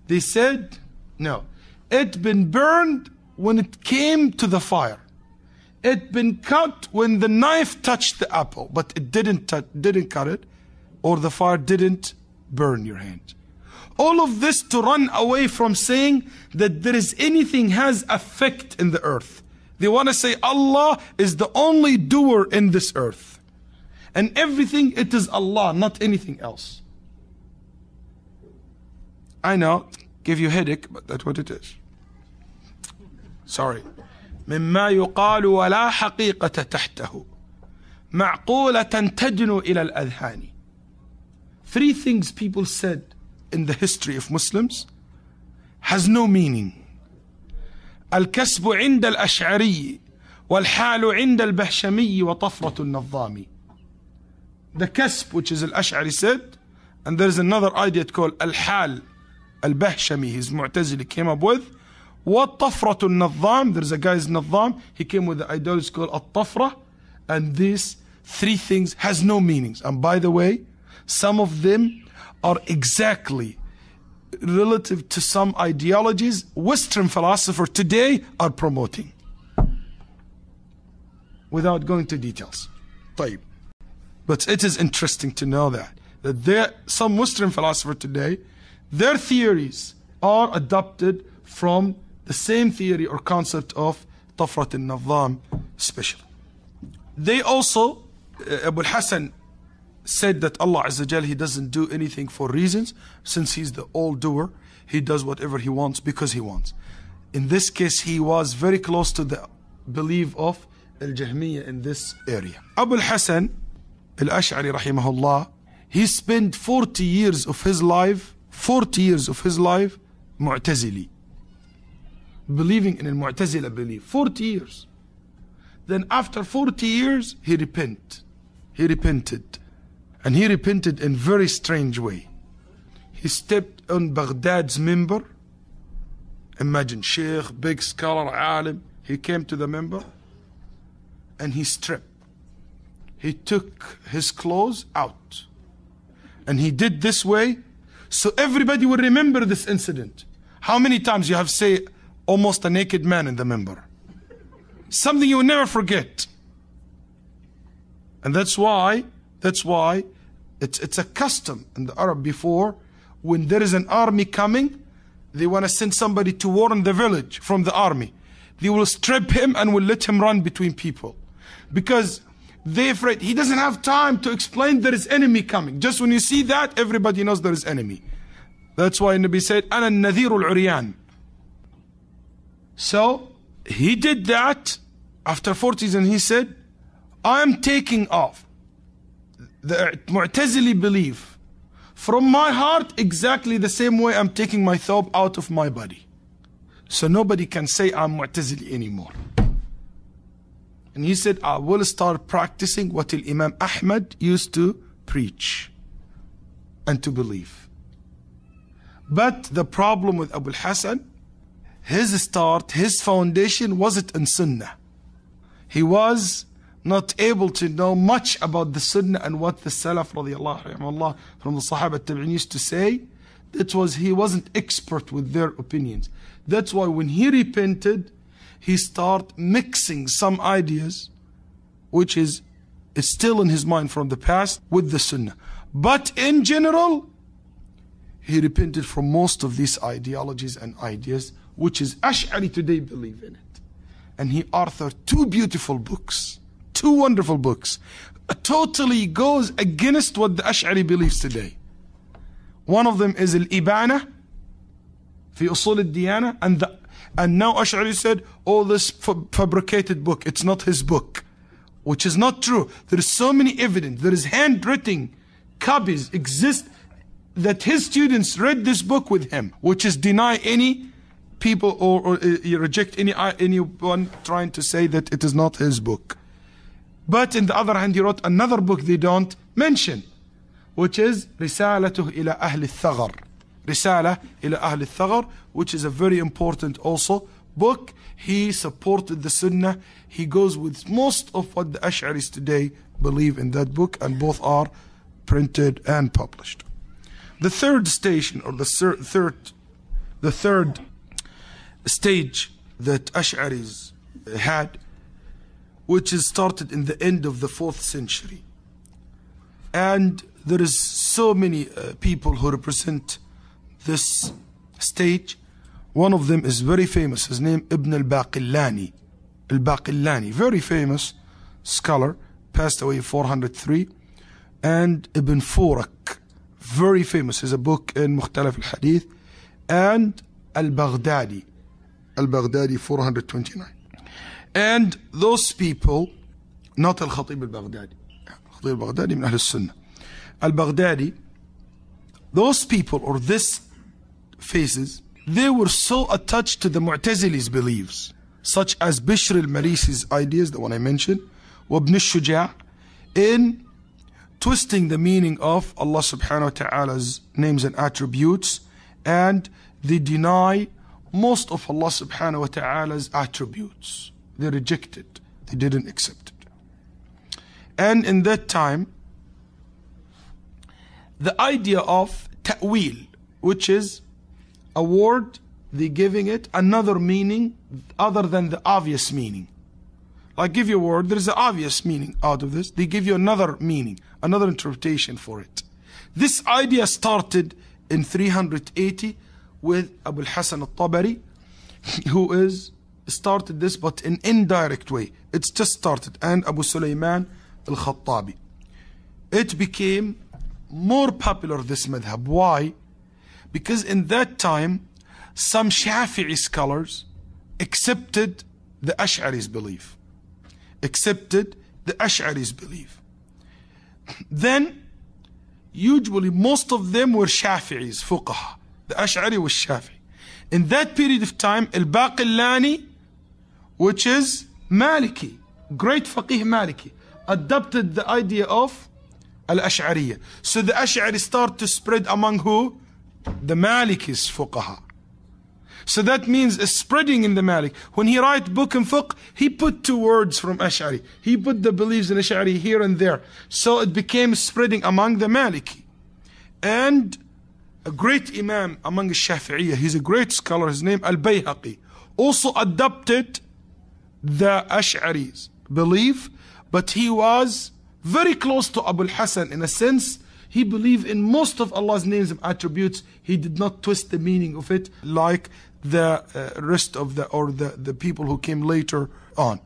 Speaker 3: They said, no. It been burned when it came to the fire. It been cut when the knife touched the apple, but it didn't cut it, or the fire didn't burn your hand. All of this to run away from saying that there is anything has effect in the earth. They want to say Allah is the only doer in this earth. And everything, it is Allah, not anything else. I know, give you a headache, but that's what it is. Sorry. مما يقال ولا حقيقة تحته معقولة تدنو إلى الأذهان. Three things people said in the history of Muslims has no meaning. الكسب عند الأشعري والحال عند البهشمي وطفرة النظامي. The kasb, which is al-Ash'ari, said, and there's another idea called al-hal, al-Bahshami, his Mu'tazili came up with. What طفرة النظام, there's a guy's Nadham, he came with the ideology called al-Tafra, and these three things has no meanings. And by the way, some of them are exactly relative to some ideologies Western philosophers today are promoting. Without going to details. طيب. But it is interesting to know that some Western philosophers today, their theories are adopted from the same theory or concept of Tafrat al-Nadham especially. They also, Abu al-Hasan said that Allah Azza Jal, He doesn't do anything for reasons. Since He's the all-doer, He does whatever He wants because He wants. In this case, he was very close to the belief of Al-Jahmiyyah in this area. Abu al-Hasan Al-Ash'ari rahimahullah, he spent 40 years of his life Mu'tazili, believing in a Mu'tazila belief. 40 years. Then after 40 years, he repented. And he repented in very strange way. He stepped on Baghdad's minbar. Imagine, Sheikh, big scholar, alim. He came to the minbar and he stripped. He took his clothes out. And he did this way so everybody will remember this incident. How many times you have say almost a naked man in the minbar? Something you will never forget. And that's why it's a custom in the Arab before, when there is an army coming, they want to send somebody to warn the village from the army. They will strip him and will let him run between people. Because they're afraid. He doesn't have time to explain there is enemy coming. Just when you see that, everybody knows there is enemy. That's why Nabi said, أَنَا النَّذِيرُ الْعُرْيَانِ. So, he did that, after 40s, and he said, I am taking off the Mu'tazili belief from my heart exactly the same way I'm taking my thawb out of my body. So nobody can say I'm Mu'tazili anymore. And he said, I will start practicing what Imam Ahmad used to preach and to believe. But the problem with Abu al-Hasan, his start, his foundation wasn't in Sunnah. He was not able to know much about the Sunnah and what the Salaf radiallahu from the Sahaba Tabi'in used to say. That was, he wasn't expert with their opinions. That's why when he repented, he started mixing some ideas, which is still in his mind from the past, with the Sunnah. But in general, he repented from most of these ideologies and ideas, which is Ash'ari today believe in it. And he authored 2 beautiful books, 2 wonderful books, totally goes against what the Ash'ari believes today. One of them is Al-Ibana fi Usul al-Diyana, and now Ash'ari said, oh, this fabricated book, it's not his book, which is not true. There is so many evidence, there is handwritten copies exist that his students read this book with him, which is deny any people or reject anyone trying to say that it is not his book. But in the other hand, he wrote another book they don't mention, which is رسالته إلى أهل الثغر. رسالة إلى أهل الثغر, which is a very important also book. He supported the Sunnah. He goes with most of what the Ash'aris today believe in that book, and both are printed and published. The third station, or the third stage that Ash'aris had, which is started in the end of the 4th century. And there is so many people who represent this stage. One of them is very famous. His name Ibn al-Baqillani. Al-Baqillani, very famous scholar, passed away in 403. And Ibn Furak, very famous. Has a book in Mukhtalaf al-Hadith. And Al-Baghdadi. Al-Baghdadi, 429. And those people, not Al-Khatib al-Baghdadi. Khatib al-Baghdadi min Ahl al-Sunnah. Al-Baghdadi, those people, or this phases, they were so attached to the Mu'tazili's beliefs, such as Bishr al-Marisi's ideas, the one I mentioned, Ibn al-Shuja', in twisting the meaning of Allah subhanahu wa ta'ala's names and attributes, and they deny most of Allah subhanahu wa ta'ala's attributes. They reject it. They didn't accept it. And in that time, the idea of ta'wil, which is a word, they giving it another meaning other than the obvious meaning. Like give you a word, there is an obvious meaning out of this. They give you another meaning, another interpretation for it. This idea started in 380 with Abu al-Hasan al-Tabari, who is started this, but in indirect way. It's just started. And Abu Sulaiman al-Khattabi. It became more popular, this madhab. Why? Because in that time, some Shafi'i scholars accepted the Ash'ari's belief. Accepted the Ash'ari's belief. Then, usually most of them were Shafi'is, fuqaha. The Ash'ari was Shafi'i. In that period of time, Al-Baqillani, which is Maliki, great faqih Maliki, adopted the idea of Al-Ashariyyah. So the Ash'ari start to spread among who? The Malikis fuqaha. So that means it's spreading in the Malik. When he write book in fiqh, he put 2 words from Ash'ari. He put the beliefs in Ash'ari here and there. So it became spreading among the Maliki. And a great imam among the Shafi'iyah, he's a great scholar, his name Al-Bayhaqi, also adopted the Ash'ari's belief, but he was very close to Abu al-Hasan in a sense. He believed in most of Allah's names and attributes. He did not twist the meaning of it like the rest of the people who came later on.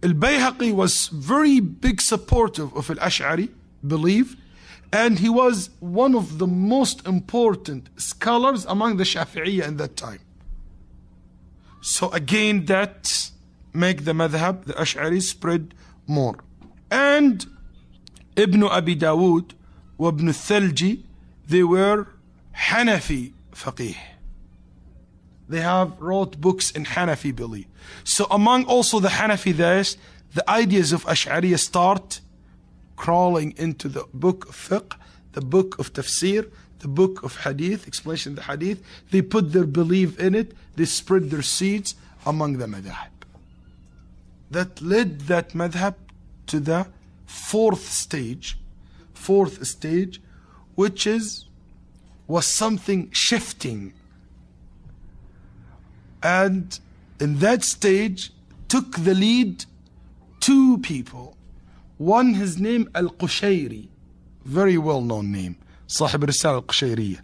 Speaker 3: Al-Bayhaqi was very big supporter of Al-Ash'ari belief, and he was one of the most important scholars among the Shafi'iyah in that time. So again, that make the madhab, the Ash'ari, spread more. And Ibn Abi Dawood wa Ibn Thalji, they were Hanafi faqih. They have wrote books in Hanafi belief. So among also the Hanafi days, the ideas of Ash'ariyyah start crawling into the book of fiqh, the book of tafsir, the book of hadith, explanation of the hadith. They put their belief in it, they spread their seeds among the madhab. That led that madhab to the fourth stage, which was something shifting. And in that stage took the lead two people. One, his name Al-Qushayri, very well-known name, Sahib Risala Al-Qushayriyyah,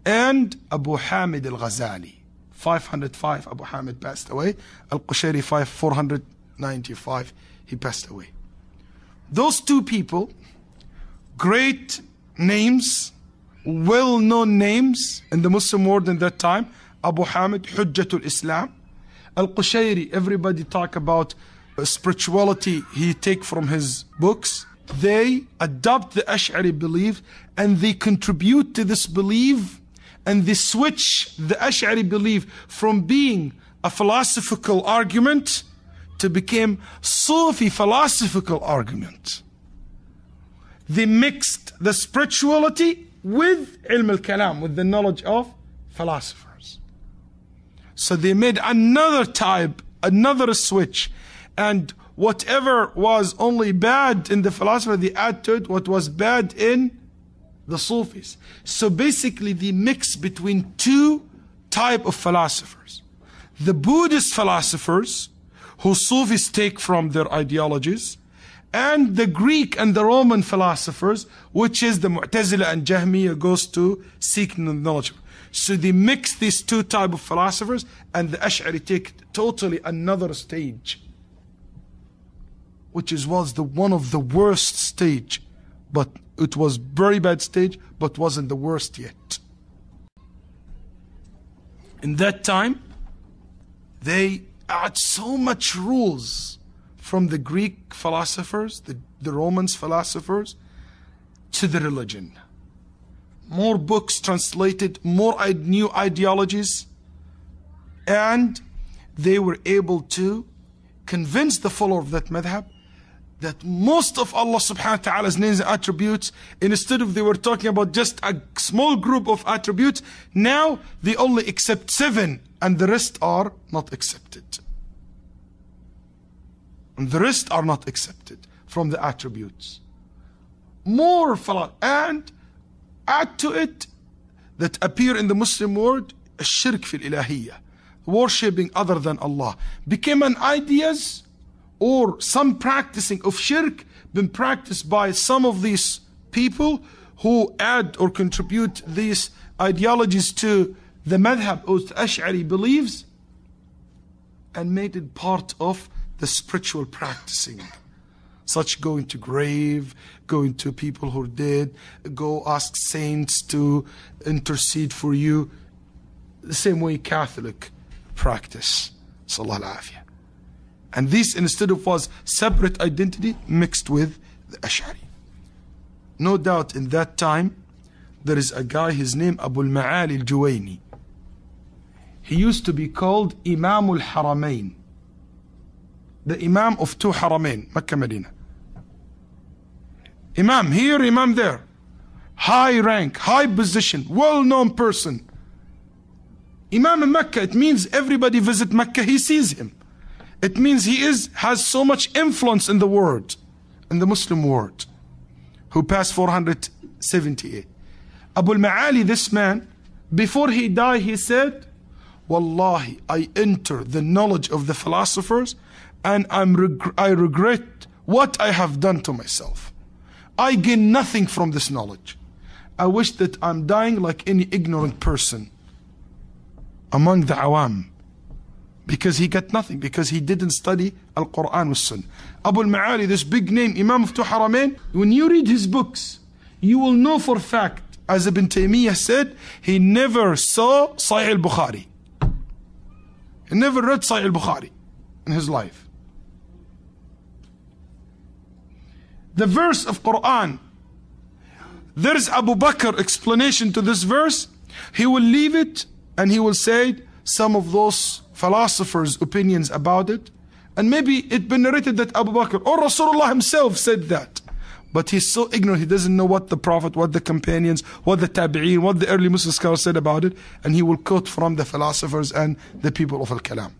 Speaker 3: and Abu Hamid Al-Ghazali. 505 Abu Hamid passed away. Al-Qushayri 495 he passed away. Those two people, great names, well-known names in the Muslim world in that time. Abu Hamid, Hujjatul Islam. Al-Qushayri, everybody talk about spirituality he take from his books. They adopt the Ash'ari belief and they contribute to this belief, and they switch the Ash'ari belief from being a philosophical argument to become Sufi philosophical argument. They mixed the spirituality with ilm al-kalam, with the knowledge of philosophers. So they made another type, another switch, and whatever was only bad in the philosopher, they add to it what was bad in the Sufis. So basically they mix between two type of philosophers. The Buddhist philosophers, who Sufis take from their ideologies, and the Greek and the Roman philosophers, which is the Mu'tazila and Jahmiyyah, goes to seeking the knowledge. So they mix these two type of philosophers, and the Ash'ari take totally another stage, which was one of the worst stage, but it was very bad stage, but wasn't the worst yet. In that time, they add so much rules from the Greek philosophers, the Romans philosophers, to the religion. More books translated, more new ideologies, and they were able to convince the follower of that madhab that most of Allah subhanahu wa ta'ala's names and attributes, instead of they were talking about just a small group of attributes, now they only accept 7 and the rest are not accepted. And the rest are not accepted from the attributes. More and add to it that appear in the Muslim world, shirk fil ilahiyya, worshipping other than Allah, became an ideas or some practicing of shirk been practiced by some of these people who add or contribute these ideologies to the madhab or the Ash'ari beliefs, and made it part of the spiritual practicing, such going to grave, going to people who are dead, go ask saints to intercede for you, the same way Catholic practice. Sallallahu Alaihi. And this, instead of was separate identity, mixed with the Ash'ari. No doubt in that time there is a guy, his name Abu al-Ma'ali al-Juwayni. He used to be called Imam al-Haramain, the Imam of two Haramain, Mecca, Medina. Imam here, Imam there. High rank, high position, well-known person. Imam in Mecca, it means everybody visit Mecca, he sees him. It means he has so much influence in the world, in the Muslim world, who passed 478. Abu al-Ma'ali, this man, before he died, he said, Wallahi, I enter the knowledge of the philosophers and I regret what I have done to myself. I gain nothing from this knowledge. I wish that I'm dying like any ignorant person among the awam. Because he got nothing, because he didn't study Al-Quran wa Sunnah. Abu al-Ma'ali, this big name, Imam of two Haramain, when you read his books, you will know for a fact, as Ibn Taymiyyah said, he never saw Sahih al-Bukhari. He never read Sahih al-Bukhari. in his life. The verse of Quran, there is Abu Bakr explanation to this verse. He will leave it and he will say some of those philosophers' opinions about it. And maybe it been narrated that Abu Bakr or Rasulullah himself said that. But he's so ignorant, he doesn't know what the Prophet, what the companions, what the Tabi'een, what the early Muslim scholars said about it. And he will quote from the philosophers and the people of Al-Kalam.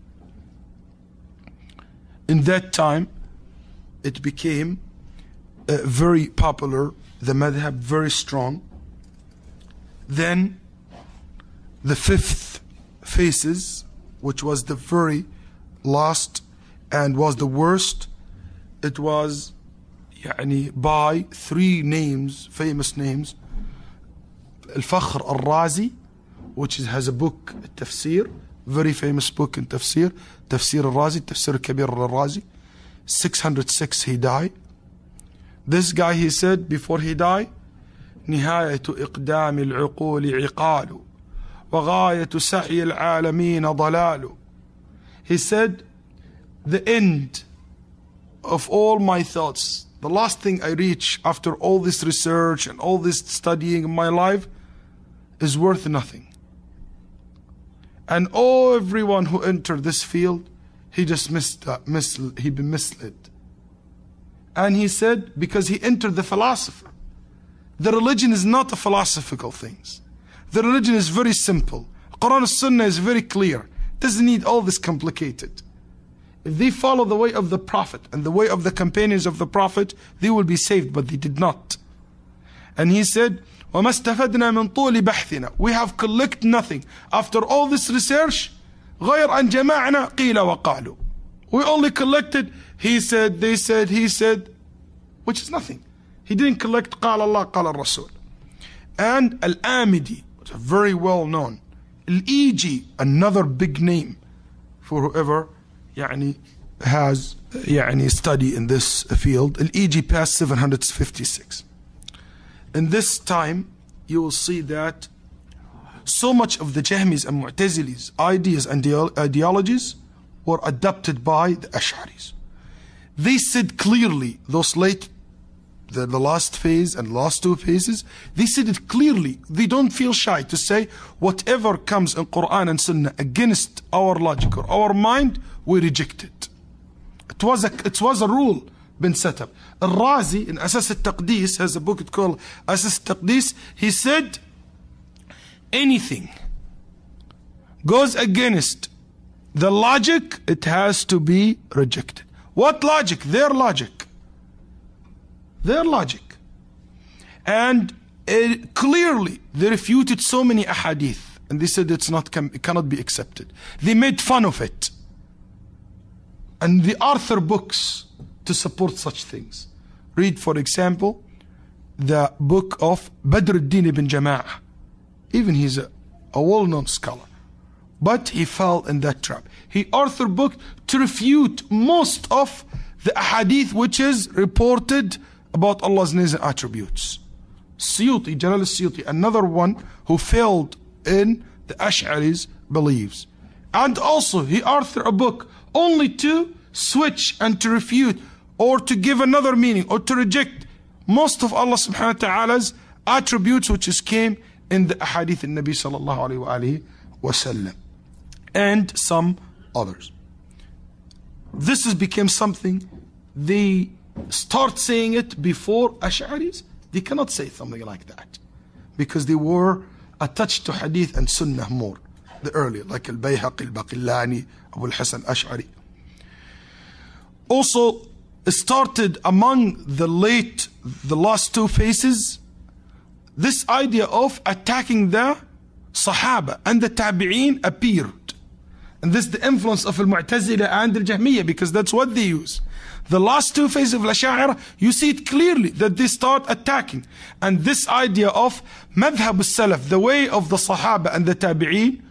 Speaker 3: In that time, it became very popular, the madhab very strong. Then the fifth phases, which was the very last and was the worst, it was by three names, famous names. Al-Fakhr Al-Razi, which has a book, Tafsir, very famous book in Tafsir, Tafsir Al-Razi, Tafsir Al-Kabir Al-Razi. 606 he died. This guy, he said before he died, نهاية إقدام العقول عقال وغاية سعي العالمين ضلال. He said, the end of all my thoughts, the last thing I reach after all this research and all this studying in my life is worth nothing. And everyone who entered this field, he just he been misled. And he said, because he entered the philosopher. The religion is not a philosophical thing. The religion is very simple. Quran and Sunnah is very clear. It doesn't need all this complicated. If they follow the way of the Prophet and the way of the companions of the Prophet, they will be saved, but they did not. And he said, وَمَا اسْتَفَدْنَا مِنْ طُولِ بَحْثِنَا. We have collected nothing. After all this research, غَيْرْ أَنْ جَمَعْنَا قِيلَ وَقَالُوا. We only collected, he said, they said, he said, which is nothing. He didn't collect قال الله قال الرسول. And Al-Amidi, very well known. Al-Iji, another big name for whoever has study in this field. Al-Iji passed 756. In this time, you will see that so much of the Jahmis and Mu'tazilis ideas and ideologies were adopted by the Ash'aris. They said clearly, those the last phase and last two phases, they said it clearly. They don't feel shy to say whatever comes in Quran and Sunnah against our logic or our mind, we reject it. It was a rule been set up. Al-Razi in Asas al-Taqdis has a book called Asas al-Taqdis. He said anything goes against the logic, it has to be rejected. What logic? Their logic. Their logic. And clearly they refuted so many ahadith and they said it cannot be accepted. They made fun of it. And they author books to support such things. Read, for example, the book of Badr al-Din ibn Jama'ah. Even he's a well-known scholar. But he fell in that trap. He authored a book to refute most of the ahadith which is reported about Allah's names and attributes. Suyuti, Jalal al-Suyuti, another one who failed in the Ash'aris' beliefs. And also he authored a book only to switch and to refute or to give another meaning or to reject most of Allah subhanahu wa ta'ala's attributes which came in the ahadith in Nabi sallallahu alayhi wa sallam and some others. This has become something they start saying it before Ash'aris. They cannot say something like that because they were attached to hadith and sunnah more the earlier, like Al-Bayhaqi, Al-Baqillani, Abu Al-Hasan Ash'ari. Also started among the last two phases, this idea of attacking the Sahaba and the Tabi'een appeared. And this is the influence of Al-Mu'tazila and Al-Jahmiyyah, because that's what they use. The last two phases of Ashaa'rah, you see it clearly that they start attacking. And this idea of madhab al-salaf, the way of the Sahaba and the Tabi'een,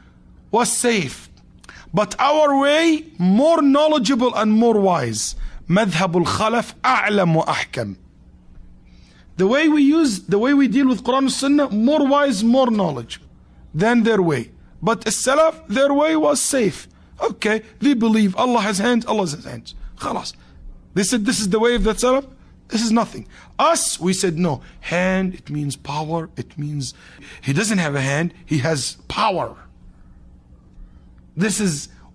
Speaker 3: was safe. But our way, more knowledgeable and more wise. Madhab al-khalaf, a'lam wa ahkam. The way we deal with Quran and Sunnah, more wise, more knowledge than their way. But as-salaf, their way was safe. Okay, they believe Allah has hands, Allah has hands. Khalas. They said this is the way of the Salaf. This is nothing. Us, we said no. Hand, it means power. It means he doesn't have a hand, he has power.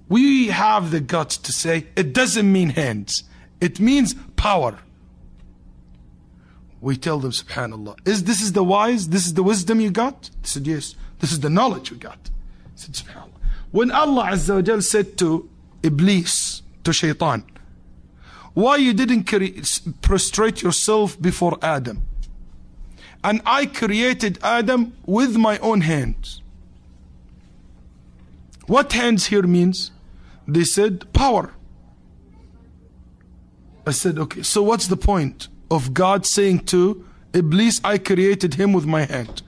Speaker 3: We have the guts to say it doesn't mean hands. It means power. We tell them, subhanallah, this is the wise, this is the wisdom you got? They said, yes. This is the knowledge we got. I said, subhanallah. When Allah Azza wa Jal said to Iblis, to Shaitan, why you didn't prostrate yourself before Adam? And I created Adam with my own hands. What hands here means? They said power. I said, okay, so what's the point of God saying to Iblis, I created him with my hand?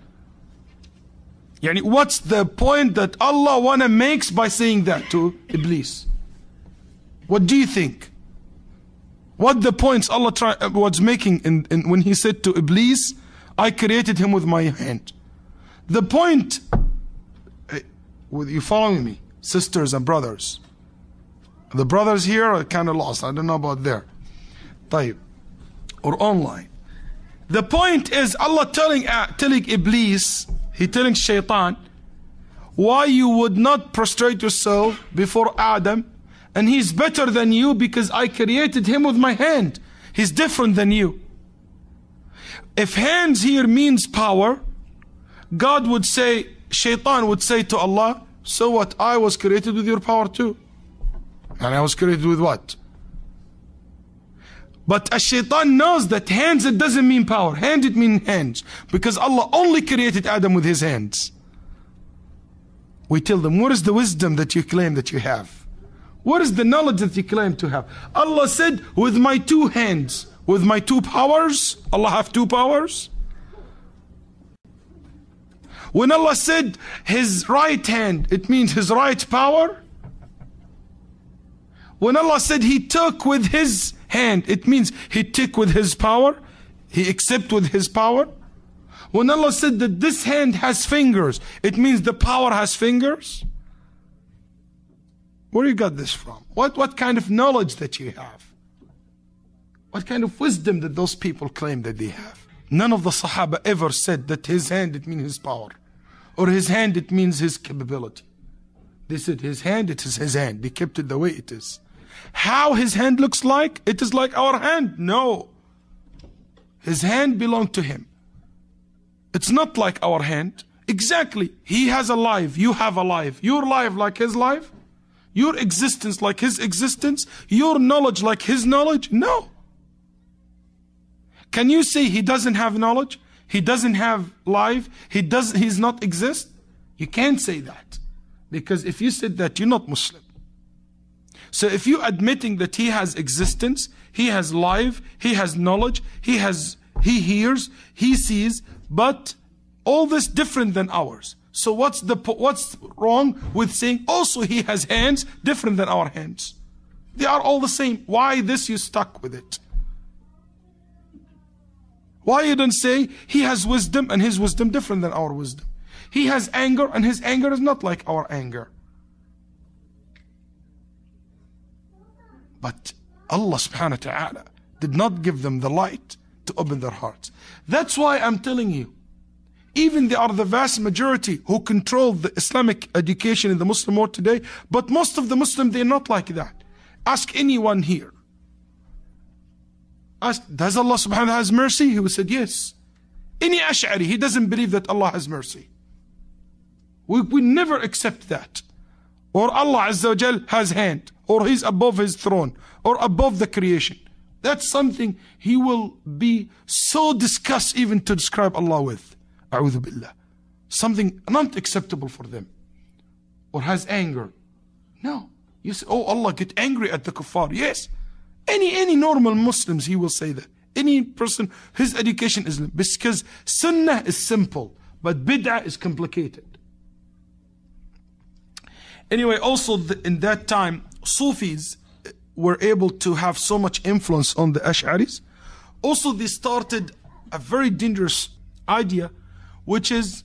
Speaker 3: Yani, what's the point that Allah wanna makes by saying that to Iblis? What do you think? What the points Allah was making when he said to Iblis, I created him with my hand? The point, you following me, sisters and brothers? The brothers here are kind of lost. I don't know about there. طيب. Or online. The point is Allah telling Iblis, he telling Shaitan, why you would not prostrate yourself before Adam, and he's better than you because I created him with my hand. He's different than you. If hands here means power, God would say, Shaitan would say to Allah, so what? I was created with your power too. And I was created with what? But as Shaitan knows that hands, it doesn't mean power. Hand, it means hands. Because Allah only created Adam with his hands. We tell them, what is the wisdom that you claim that you have? What is the knowledge that you claim to have? Allah said, with my two hands, with my two powers. Allah have two powers? When Allah said his right hand, it means his right power. When Allah said he took with his hand, it means he took with his power, he accepted with his power. When Allah said that this hand has fingers, it means the power has fingers. Where you got this from? What kind of knowledge that you have? What kind of wisdom that those people claim that they have? None of the Sahaba ever said that his hand, it means his power. Or his hand, it means his capability. They said his hand, it is his hand. They kept it the way it is. How his hand looks like? It is like our hand. No. His hand belonged to him. It's not like our hand. Exactly. He has a life. You have a life. Your life like his life? Your existence like his existence? Your knowledge like his knowledge? No. Can you say he doesn't have knowledge? He doesn't have life? He's not exist? You can't say that. Because if you said that, you're not Muslim. So if you admitting that he has existence, he has life, he has knowledge, he hears, he sees, but all this different than ours. So what's wrong with saying also he has hands different than our hands? They are all the same. Why this you stuck with it? Why you don't say he has wisdom and his wisdom different than our wisdom? He has anger and his anger is not like our anger. But Allah subhanahu wa ta'ala did not give them the light to open their hearts. That's why I'm telling you, even they are the vast majority who control the Islamic education in the Muslim world today, but most of the Muslims, they're not like that. Ask anyone here. Ask, does Allah subhanahu wa ta'ala has mercy? He will say yes. Any Ash'ari, he doesn't believe that Allah has mercy. We never accept that. Or Allah Azza wa Jal has hand, or he's above his throne, or above the creation. That's something he will be so disgusted even to describe Allah with. A'udhu billah. Something not acceptable for them. Or has anger. No. You say, oh, Allah get angry at the kuffar. Yes. Any normal Muslims, he will say that. Any person, his education is because sunnah is simple, but bid'ah is complicated. Anyway, also in that time, Sufis were able to have so much influence on the Ash'aris. Also, they started a very dangerous idea, which is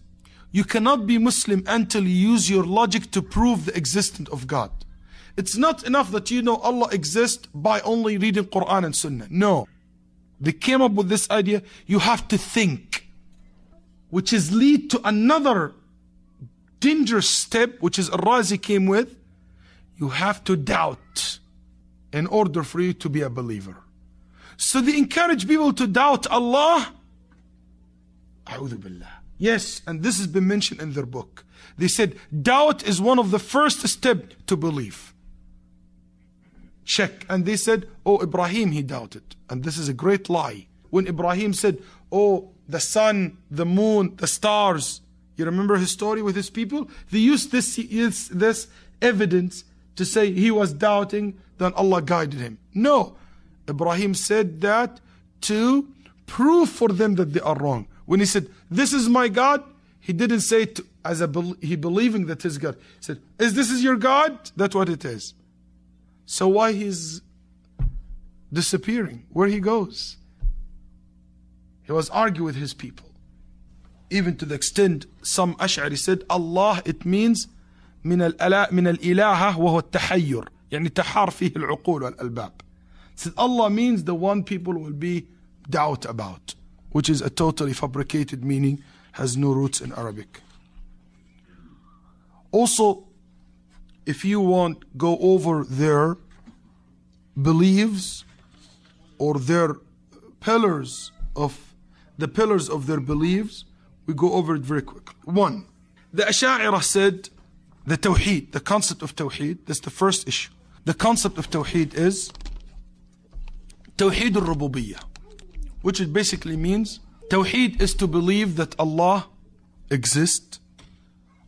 Speaker 3: you cannot be Muslim until you use your logic to prove the existence of God. It's not enough that you know Allah exists by only reading Quran and Sunnah. No. They came up with this idea, you have to think, which is lead to another dangerous step, which is Al-Razi came with. You have to doubt in order for you to be a believer. So they encourage people to doubt Allah. A'udhu billah. Yes, and this has been mentioned in their book. They said doubt is one of the first steps to belief. Check. And they said, oh, Ibrahim, he doubted. And this is a great lie. When Ibrahim said, oh, the sun, the moon, the stars. You remember his story with his people? They used this evidence to say he was doubting, then Allah guided him. No. Ibrahim said that to prove for them that they are wrong. When he said, this is my God, he didn't say it he believing that his God. He said, this is your God? That's what it is. So why he's disappearing? Where he goes? He was arguing with his people. Even to the extent some Ash'ari said, Allah, it means من الإلهة وهو التحير. يعني تحار فيه العقول والألباب. Said Allah means the one people will be doubt about, which is a totally fabricated meaning, has no roots in Arabic. Also, if you want, go over their beliefs or their pillars of their beliefs, we go over it very quickly. One, the Ashaa'rah said the Tawheed, the concept of Tawheed, that's the first issue. The concept of Tawheed is Tawheed al-Rububiyyah, which it basically means Tawheed is to believe that Allah exists,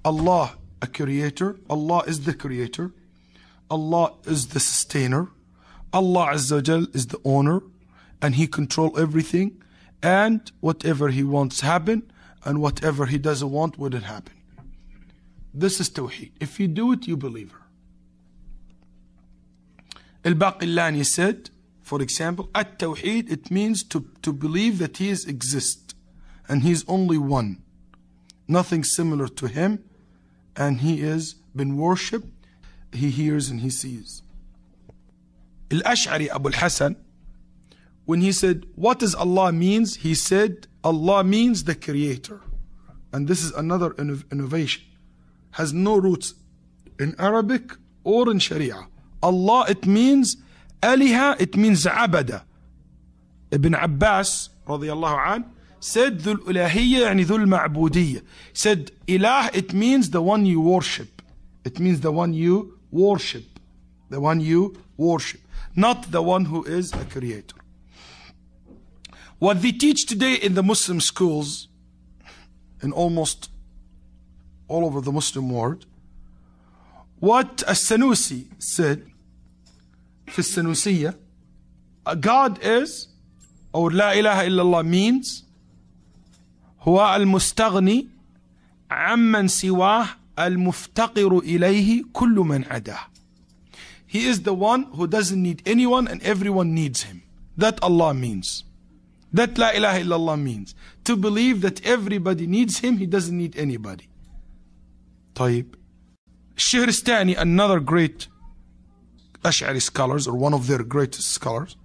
Speaker 3: Allah a creator, Allah is the creator, Allah is the sustainer, Allah Azza wa Jal is the owner, and He controls everything, and whatever He wants happen, and whatever He doesn't want wouldn't happen. This is Tawheed. If you do it, you believe her. Al-Baqillani said, for example, At-Tawheed, it means to believe that He exists, and He is only one. Nothing similar to Him, and He is been worshipped, He hears and He sees. Al-Ash'ari Abu al-Hasan, when he said, what does Allah means? He said, Allah means the creator. And this is another innovation. Has no roots in Arabic or in Sharia. Allah, it means Aliha, it means Abada. Ibn Abbas, radiallahu an, said, Dhul Ulahiyya, yani Dhul Ma'budiyya. Said, Ilah, it means the one you worship. It means the one you worship. The one you worship. Not the one who is a creator. What they teach today in the Muslim schools, in almost all over the Muslim world, what As-Sanusi said, في السنوسية, God is, or La ilaha illallah means, هو المستغني عمن سواه المفتقر إليه كل من عداه. He is the one who doesn't need anyone and everyone needs him. That Allah means. That La ilaha illallah means. To believe that everybody needs him, he doesn't need anybody. طيب. Shahristani, another great Ash'ari scholars, or one of their greatest scholars,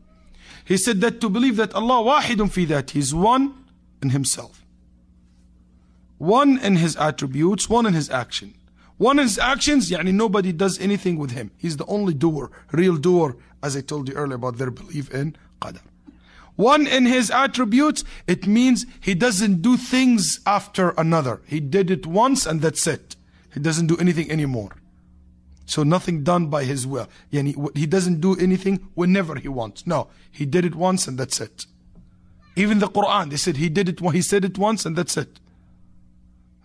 Speaker 3: he said that to believe that Allah wahidun fi that, He is one in Himself. One in His attributes, one in His action. One in His actions, yani nobody does anything with Him. He's the only doer, real doer, as I told you earlier about their belief in Qadar. One in His attributes, it means He doesn't do things after another. He did it once and that's it. He doesn't do anything anymore. So nothing done by His will. Yani He doesn't do anything whenever He wants. No, He did it once and that's it. Even the Quran, they said He said it once and that's it.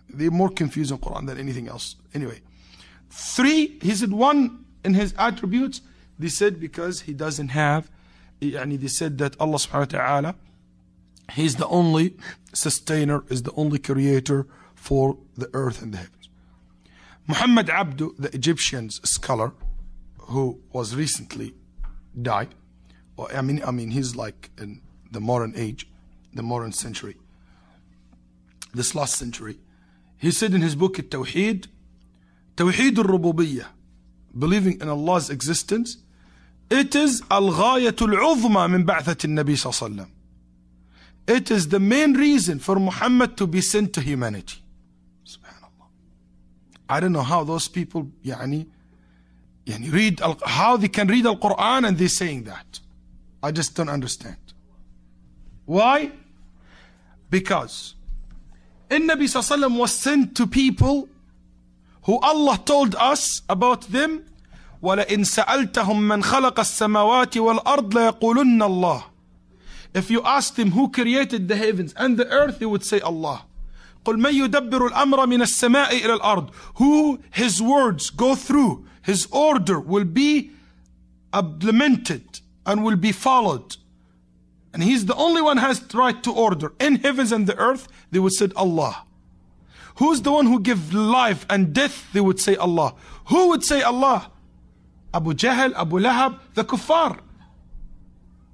Speaker 3: They're more confused in Quran than anything else. Anyway, 3, He said one in His attributes, they said because He doesn't have, yani they said that Allah subhanahu wa ta'ala, He's the only sustainer, is the only creator for the earth and the heavens. Muhammad Abdu, the Egyptian scholar, who was recently died, I mean he's like in the modern age, the modern century, this last century. He said in his book Tawheed al-Rububiyyah, believing in Allah's existence, it is al-ghayatul uzma min ba'that al-Nabi sallallahu alaihi wasallam. It is the main reason for Muhammad to be sent to humanity. Subhanallah. I don't know how those people read, how they can read Al-Quran and they're saying that. I just don't understand. Why? Because Nabi sallallahu alaihi wasallam was sent to people who Allah told us about them, وَلَئِن سَأَلْتَهُمْ مَنْ خَلَقَ السَّمَوَاتِ وَالْأَرْضِ لَيَقُولُنَّ اللَّهِ. If you asked him who created the heavens and the earth, he would say Allah. قُلْ مَنْ يُدَبِّرُ الْأَمْرَ مِنَ السَّمَاءِ إِلَى الْأَرْضِ. Who his words go through, his order will be implemented and will be followed. And he's the only one who has the right to order in heavens and the earth. They would say Allah. Who's the one who gives life and death? They would say Allah. Who would say Allah? Abu Jahl, Abu Lahab, the kuffar.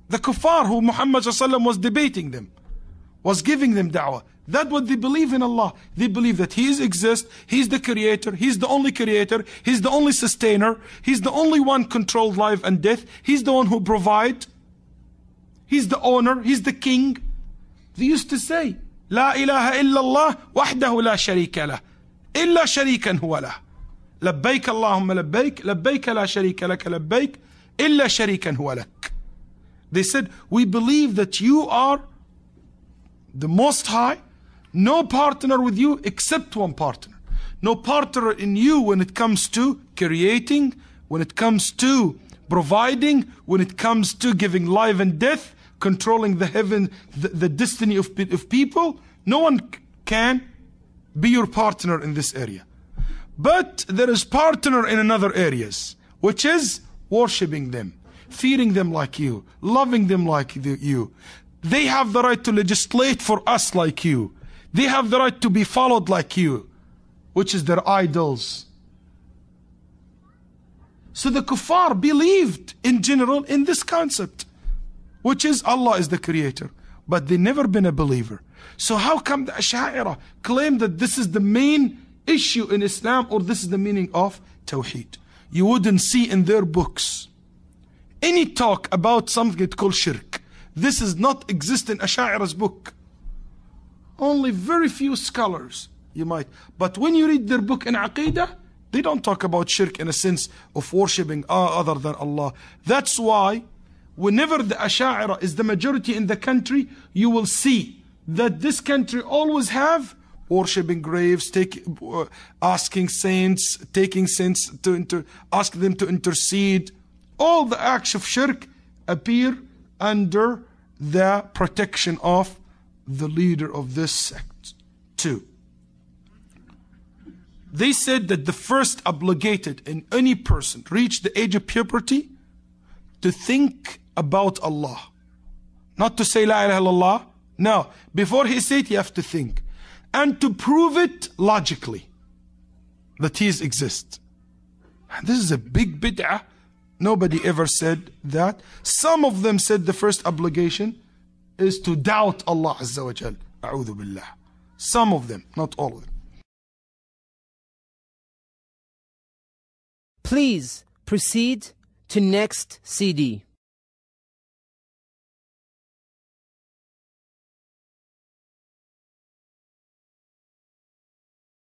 Speaker 3: The kuffar who Muhammad was debating them, was giving them da'wah. That's what they believe in Allah. They believe that He exists, He's the creator, He's the only creator, He's the only sustainer, He's the only one controls life and death, He's the one who provides, He's the owner, He's the king. They used to say, لا إله إلا الله وحده لا شريك له إلا شريكا هو له لبيك اللهم لبيك لبيك لا شريك لك لبيك إلا شريكا هو لك. They said, we believe that you are the Most High, no partner with you except one partner. No partner in you when it comes to creating, when it comes to providing, when it comes to giving life and death, controlling the heaven, the destiny of people. No one can be your partner in this area. But there is partner in another areas, which is worshipping them, feeding them like you, loving them like you. They have the right to legislate for us like you. They have the right to be followed like you, which is their idols. So the kuffar believed in general in this concept, which is Allah is the creator, but they never been a believer. So how come the Ashaa'rah claim that this is the main issue in Islam, or this is the meaning of Tawheed? You wouldn't see in their books any talk about something called shirk. This is not exist in Ashaa'rah's book. Only very few scholars you might. But when you read their book in Aqidah, they don't talk about shirk in a sense of worshipping other than Allah. That's why whenever the Ashaa'rah is the majority in the country, you will see that this country always have worshipping graves, asking saints, taking saints to ask them to intercede. All the acts of shirk appear under the protection of the leader of this sect. 2. They said that the first obligated in any person reach the age of puberty to think about Allah. Not to say La ilaha illallah. No. Before he said, you have to think. And to prove it logically that He exists. And this is a big bid'ah. Nobody ever said that. Some of them said the first obligation is to doubt Allah Azza wa Jal. A'udhu billah. Some of them, not all of them.
Speaker 2: Please proceed to next CD.